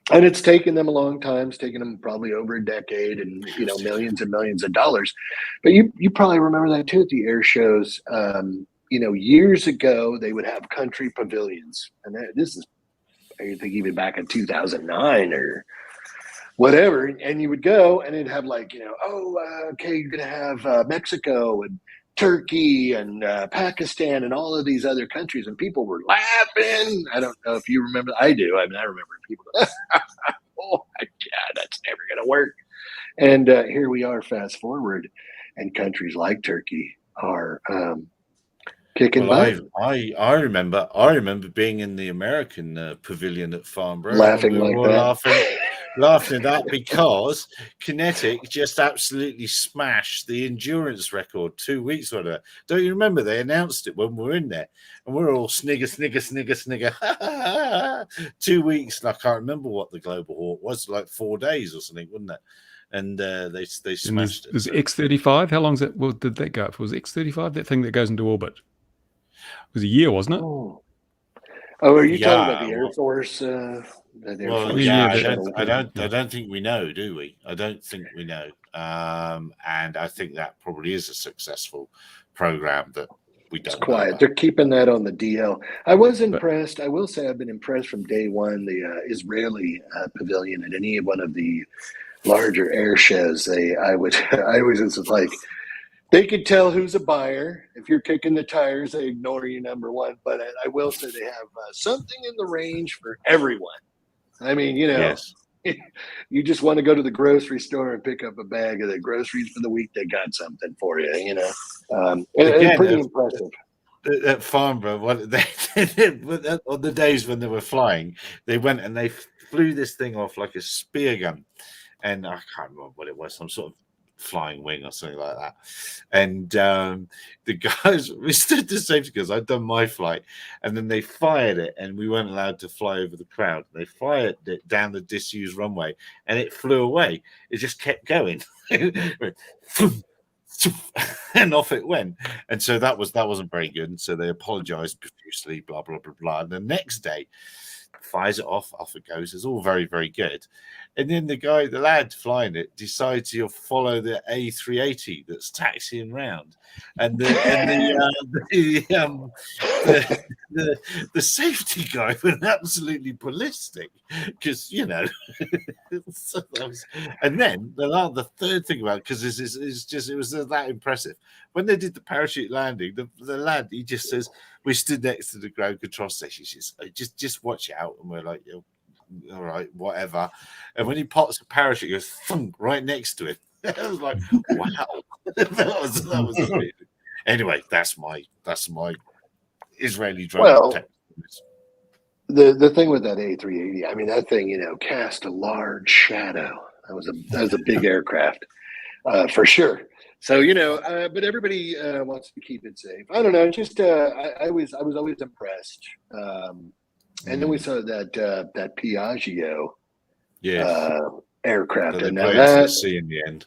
and it's taken them a long time. It's taken them probably over a decade, and millions and millions of dollars. But you probably remember that too at the air shows. Years ago, they would have country pavilions, and this is. I think even back in 2009 or whatever, and you would go and it'd have okay, you're going to have Mexico and Turkey and Pakistan and all of these other countries, and people were laughing. I don't know if you remember. I do. I remember people go, oh my God, that's never going to work. And here we are, fast forward, and countries like Turkey are kicking butt. I remember being in the American pavilion at Farnborough, laughing like that, laughing at that because Kinetic just absolutely smashed the endurance record 2 weeks later. Don't you remember? They announced it when we were in there, and we're all snigger. 2 weeks, and I can't remember what the global hawk was, like 4 days or something, wasn't it? And they smashed it. Was X-35? How long did that go for? Was X-35 that thing that goes into orbit? It was a year, wasn't it? Oh, are you talking about the Air Force? I don't think we know, do we? I don't think we know. And I think that probably is a successful program that we don't. It's quiet. They're keeping that on the DL. I was impressed. I will say I've been impressed from day one. The Israeli pavilion at any one of the larger air shows. I was just like. They could tell who's a buyer. If you're kicking the tires, they ignore you, number one. But I will say they have something in the range for everyone. I mean, yes. You just want to go to the grocery store and pick up a bag of the groceries for the week. They got something for you, and pretty impressive. At Farnborough, on the days when they were flying, they went and they flew this thing off like a spear gun. And I can't remember what it was, some sort of flying wing or something like that, and the guys, we stood the safety because I'd done my flight, and then they fired it, and we weren't allowed to fly over the crowd. They fired it down the disused runway, and it flew away. It just kept going, and off it went. And so that wasn't very good. And so they apologized profusely, blah blah blah blah. And the next day, fires it off it goes. It's all very, very good. And then the lad flying it decides he'll follow the A380 that's taxiing round, and the safety guy went absolutely ballistic because and then the third thing about it, because it was that impressive when they did the parachute landing. The lad, he just says, we stood next to the ground control station. She says, just watch out, and we're like, all right, whatever. And when he pops a parachute, it goes thunk right next to it. I was like, wow, that was amazing. Anyway, that's my Israeli drone. The thing with that A380, I mean, that thing, cast a large shadow. That was a big aircraft, for sure. So, but everybody wants to keep it safe. I don't know. Just I was always impressed. And then we saw that Piaggio aircraft, and now that sea in the end,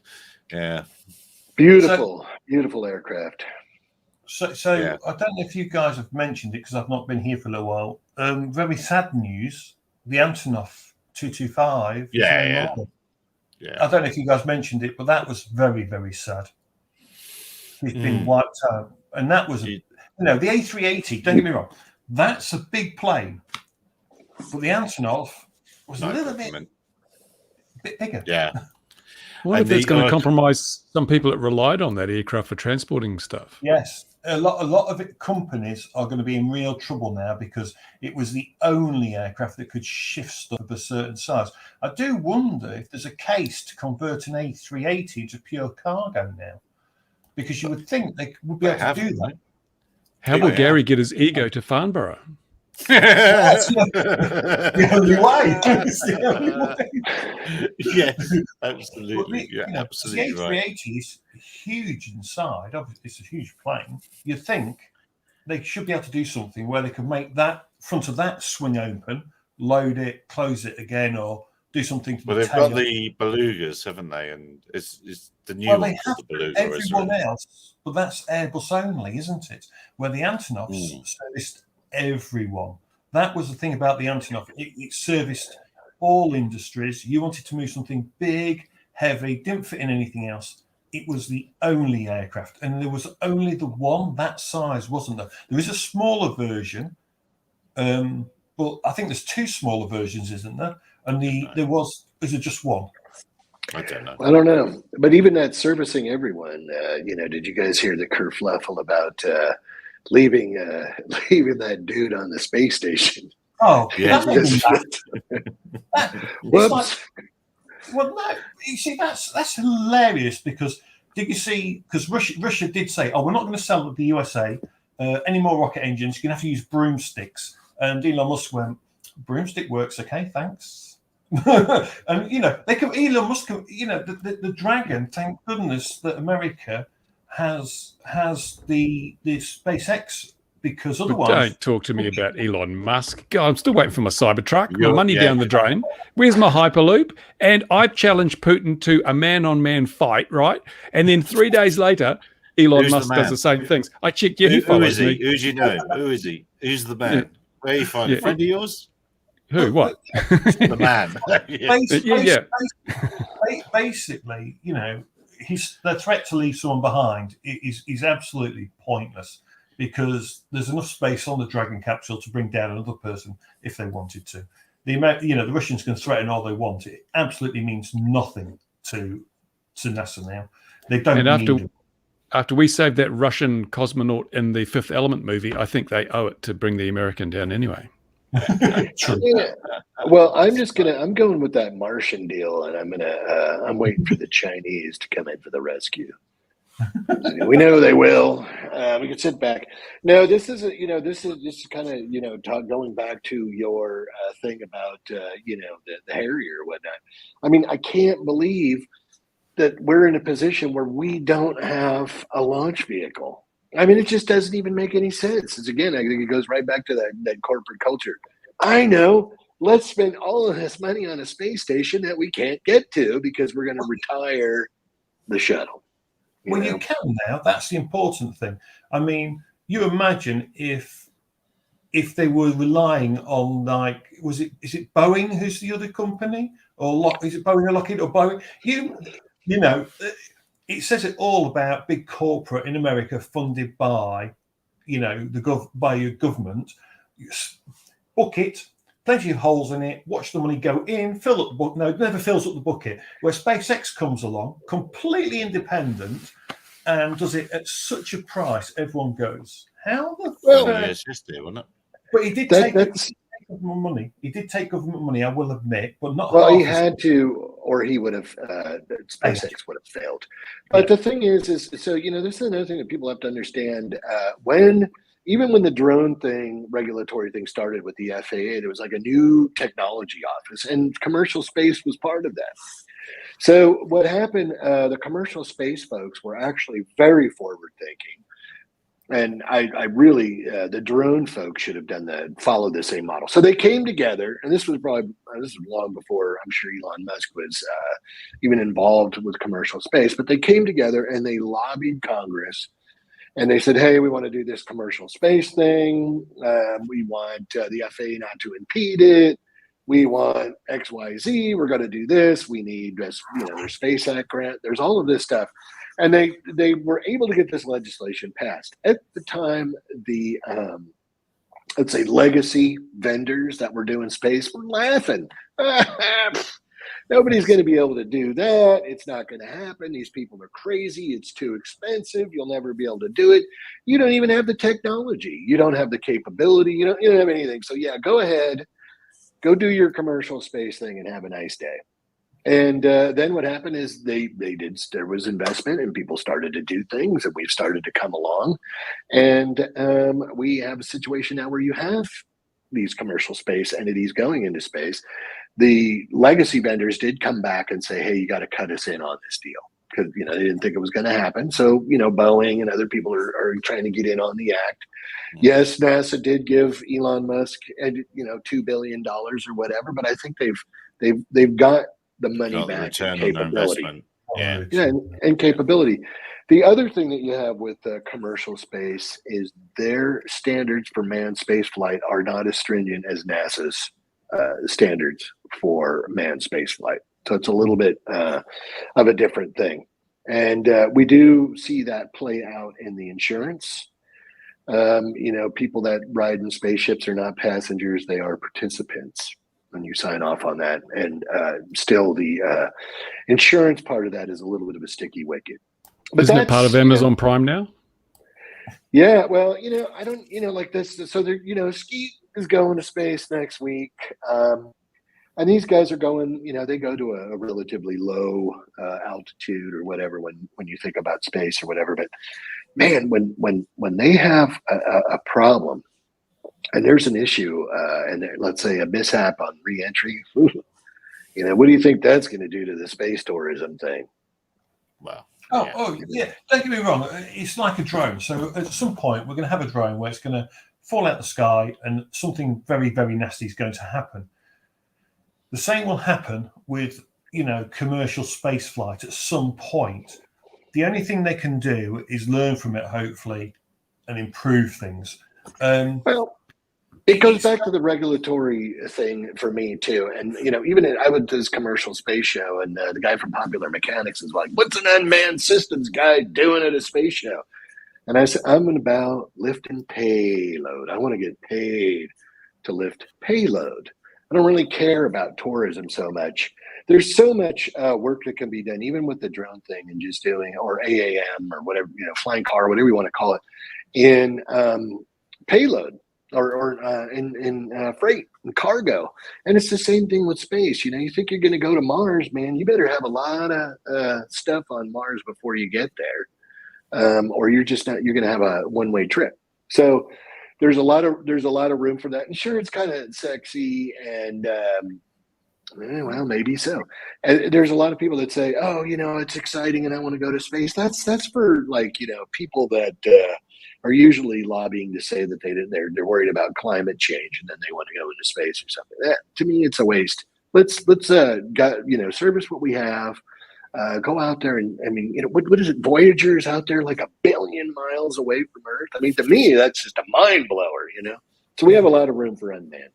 yeah, beautiful aircraft. So yeah. I don't know if you guys have mentioned it because I've not been here for a little while. Very sad news: the Antonov 225. Yeah. I don't know if you guys mentioned it, but that was very, very sad. It's been wiped out, and that was the A380. Don't get me wrong, that's a big plane, but the Antonov was a little bit bigger. Yeah. What if it's going to compromise some people that relied on that aircraft for transporting stuff? Yes, a lot of companies are going to be in real trouble now because it was the only aircraft that could shift stuff of a certain size. I do wonder if there's a case to convert an A380 to pure cargo now, because you would think they would be able to do that. How will Gary get his ego to Farnborough? That's the only way. It's the only way. Yes, absolutely. Absolutely. The A380 is huge inside. Obviously, it's a huge plane. You think they should be able to do something where they could make that front of that swing open, load it, close it again, or do something to they've got the belugas, haven't they? And it's the new one called the beluga. Everyone else, but that's Airbus only, isn't it? Where the Antonovs serviced everyone. That was the thing about the Antonov. It serviced all industries. You wanted to move something big, heavy, didn't fit in anything else. It was the only aircraft, and there was only the one that size, wasn't there? There is a smaller version, but I think there's two smaller versions, isn't there? And is it just one? I don't know. I don't know. But even that servicing everyone, did you guys hear the kerfluffle about leaving that dude on the space station? Oh, yeah. Whoops. Well, no, you see, that's hilarious because did you see? Because Russia did say, "Oh, we're not going to sell the USA any more rocket engines. You're going to have to use broomsticks." And Elon Musk went, "Broomstick works, okay, thanks." And they can. Elon Musk, the Dragon. Thank goodness that America has the SpaceX, because otherwise. But don't talk to me about Elon Musk. God, I'm still waiting for my Cybertruck. My money down the drain. Where's my Hyperloop? And I challenged Putin to a man-on-man fight, right? And then 3 days later, Elon Musk does the same things. I checked. Yeah, he follows me. Who do you know? Who is he? Who's the man? Where you find a friend of yours? Who? What? The man. Basically, the threat to leave someone behind is absolutely pointless, because there's enough space on the Dragon capsule to bring down another person if they wanted to. The Russians can threaten all they want. It absolutely means nothing to NASA now. They don't. And after we saved that Russian cosmonaut in the Fifth Element movie, I think they owe it to bring the American down anyway. True. Yeah. Well, I'm going with that Martian deal, and I'm waiting for the Chinese to come in for the rescue. We know they will. We can sit back. No, this is kind of going back to your thing about the Harrier or whatnot. I mean, I can't believe that we're in a position where we don't have a launch vehicle. I mean, it just doesn't even make any sense. I think it goes right back to that corporate culture. I know. Let's spend all of this money on a space station that we can't get to because we're going to retire the shuttle. You can now. That's the important thing. I mean, you imagine if they were relying on, is it Boeing who's the other company, or is it Boeing or Lockheed or Boeing? It says it all about big corporate in America funded by, by your government. Book it, plenty of holes in it, watch the money go in, fill up the bucket. No, it never fills up the bucket. Where SpaceX comes along, completely independent, and does it at such a price, everyone goes, how the fuck? It's just there, wasn't it? But he did take government money. He did take government money, I will admit, but not. Well, he had to, or he would have. SpaceX would have failed. But the thing is so this is another thing that people have to understand. When even when the drone thing, regulatory thing started with the FAA, there was like a new technology office, and commercial space was part of that. So what happened, the commercial space folks were actually very forward thinking. And I really, the drone folks should have followed the same model. So they came together, and this was long before I'm sure Elon Musk was even involved with commercial space, but they came together and they lobbied Congress. And they said, hey, we want to do this commercial space thing. We want the FAA not to impede it. We want X, Y, Z. We're going to do this. We need this, their Space Act grant. There's all of this stuff. And they were able to get this legislation passed. At the time, the, let's say, legacy vendors that were doing space were laughing. Nobody's going to be able to do that. It's not going to happen. These people are crazy. It's too expensive. You'll never be able to do it. You don't even have the technology. You don't have the capability. You don't have anything. So yeah, go ahead, go do your commercial space thing and have a nice day. And then what happened is there was investment and people started to do things, and we've started to come along. And we have a situation now where you have these commercial space entities going into space. The legacy vendors did come back and say, hey, you got to cut us in on this deal, because they didn't think it was going to happen. So Boeing and other people are trying to get in on the act. Yes, NASA did give Elon Musk $2 billion or whatever, but I think they've got the money back and capability. And capability. The other thing that you have with commercial space is their standards for manned space flight are not as stringent as NASA's standards for manned space flight. So it's a little bit of a different thing. And we do see that play out in the insurance. People that ride in spaceships are not passengers, they are participants when you sign off on that. And still the insurance part of that is a little bit of a sticky wicket. But isn't it part of Amazon Prime now? Yeah, well, I don't, like this. So there, Ski is going to space next week. And these guys are going, they go to a relatively low altitude or whatever when you think about space or whatever. But man, when they have a problem and there's an issue and let's say a mishap on reentry, what do you think that's going to do to the space tourism thing? Wow. Yeah. Don't get me wrong. It's like a drone. So at some point, we're going to have a drone where it's going to fall out the sky and something very, very nasty is going to happen. The same will happen with, commercial space flight at some point. The only thing they can do is learn from it, hopefully, and improve things. Well, it goes back to the regulatory thing for me too. And, I went to this commercial space show and the guy from Popular Mechanics is like, what's an unmanned systems guy doing at a space show? And I said, I'm about lifting payload. I want to get paid to lift payload. I don't really care about tourism so much. There's so much work that can be done, even with the drone thing and just doing, or AAM or whatever, flying car, whatever you want to call it, in payload. Or in freight and cargo. And it's the same thing with space. You think you're going to go to Mars, man, you better have a lot of stuff on Mars before you get there. Or you're going to have a one-way trip. So there's a lot of room for that. And sure, it's kind of sexy and well, maybe so. And there's a lot of people that say, oh, it's exciting and I want to go to space. That's for people that are usually lobbying to say that they're worried about climate change and then they want to go into space or something. That, to me, it's a waste. Let's service what we have. Go out there and what is it? Voyager is out there like 1 billion miles away from Earth. I mean, to me, that's just a mind blower. So we have a lot of room for unmanned.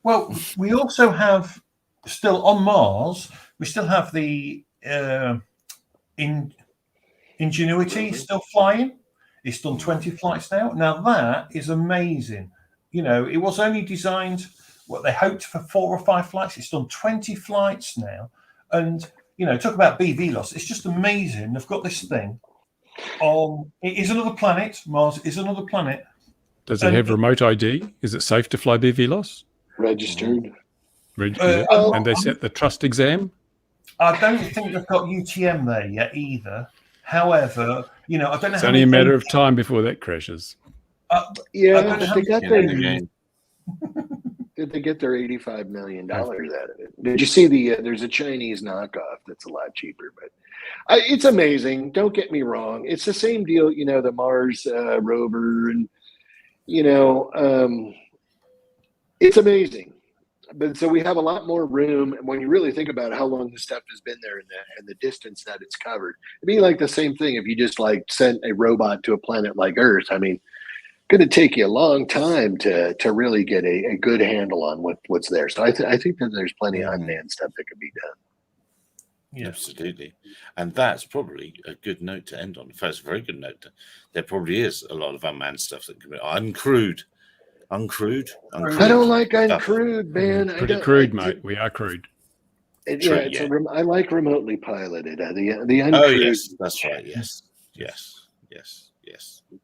Well, we also have still on Mars. We still have the Ingenuity still flying. It's done 20 flights now. Now that is amazing. It was only designed, they hoped for 4 or 5 flights. It's done 20 flights now. And, talk about BV loss. It's just amazing. They've got this thing on, it is another planet. Mars is another planet. Does it have remote ID? Is it safe to fly BV-LOS? Registered. And they set the trust exam? I don't think they've got UTM there yet either. However, I don't know. It's only a matter of time before that crashes. Yeah, I but don't they know. got You know, their. again. Did they get their $85 million out of it? Did you see there's a Chinese knockoff that's a lot cheaper, but it's amazing. Don't get me wrong. It's the same deal, the Mars rover, and it's amazing. But so we have a lot more room, and when you really think about how long this stuff has been there and the distance that it's covered, it'd be like the same thing if you just like sent a robot to a planet like Earth. I mean, going to take you a long time to really get a good handle on what's there. So I think that there's plenty of unmanned stuff that could be done. Yeah. Absolutely. And that's probably a good note to end on. First, a very good note. There probably is a lot of unmanned stuff that can be uncrewed. I don't like stuff. uncrewed, man. Pretty crude, mate. We are crude. I like remotely piloted. The uncrewed. Oh yes, that's right. Yes.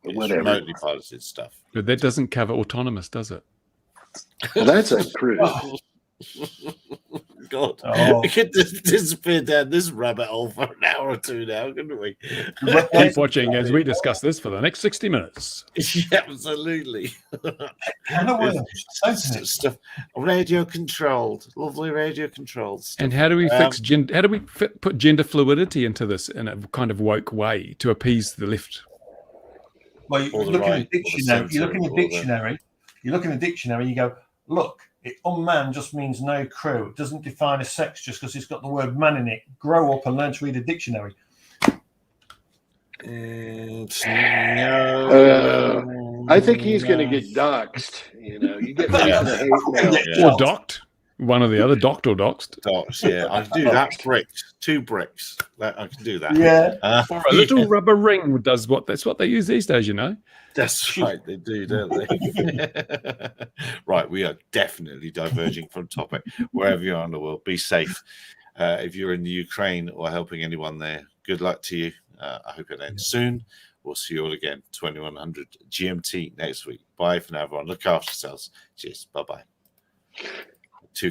Whatever. Remotely piloted stuff. But that doesn't cover autonomous, does it? Well, that's uncrewed. God, Oh. we could just disappear down this rabbit hole for an hour or two now, couldn't we? Keep watching as we discuss this for the next 60 minutes. Yeah, absolutely. Stuff radio controlled, lovely radio controlled stuff. And how do we fix how do we put gender fluidity into this in a kind of woke way to appease the left? Well, you look in the dictionary. You look in the dictionary. You look in the dictionary. You go, look. Unmanned just means no crew. It doesn't define a sex just because it's got the word man in it. Grow up and learn to read a dictionary. No. I think he's going to get doxxed. You get ready for the hate now. Or docked. One or the other, docked or doxed. Docs, yeah. I can do that. Bricks. 2 bricks. I can do that. Yeah. Or a little rubber ring does what. That's what they use these days, That's right, they do, don't they? Right, we are definitely diverging from topic. Wherever you are in the world, be safe. If you're in the Ukraine or helping anyone there, good luck to you. I hope it ends soon. We'll see you all again, 2100 GMT next week. Bye for now, everyone. Look after yourselves. Cheers. Bye-bye.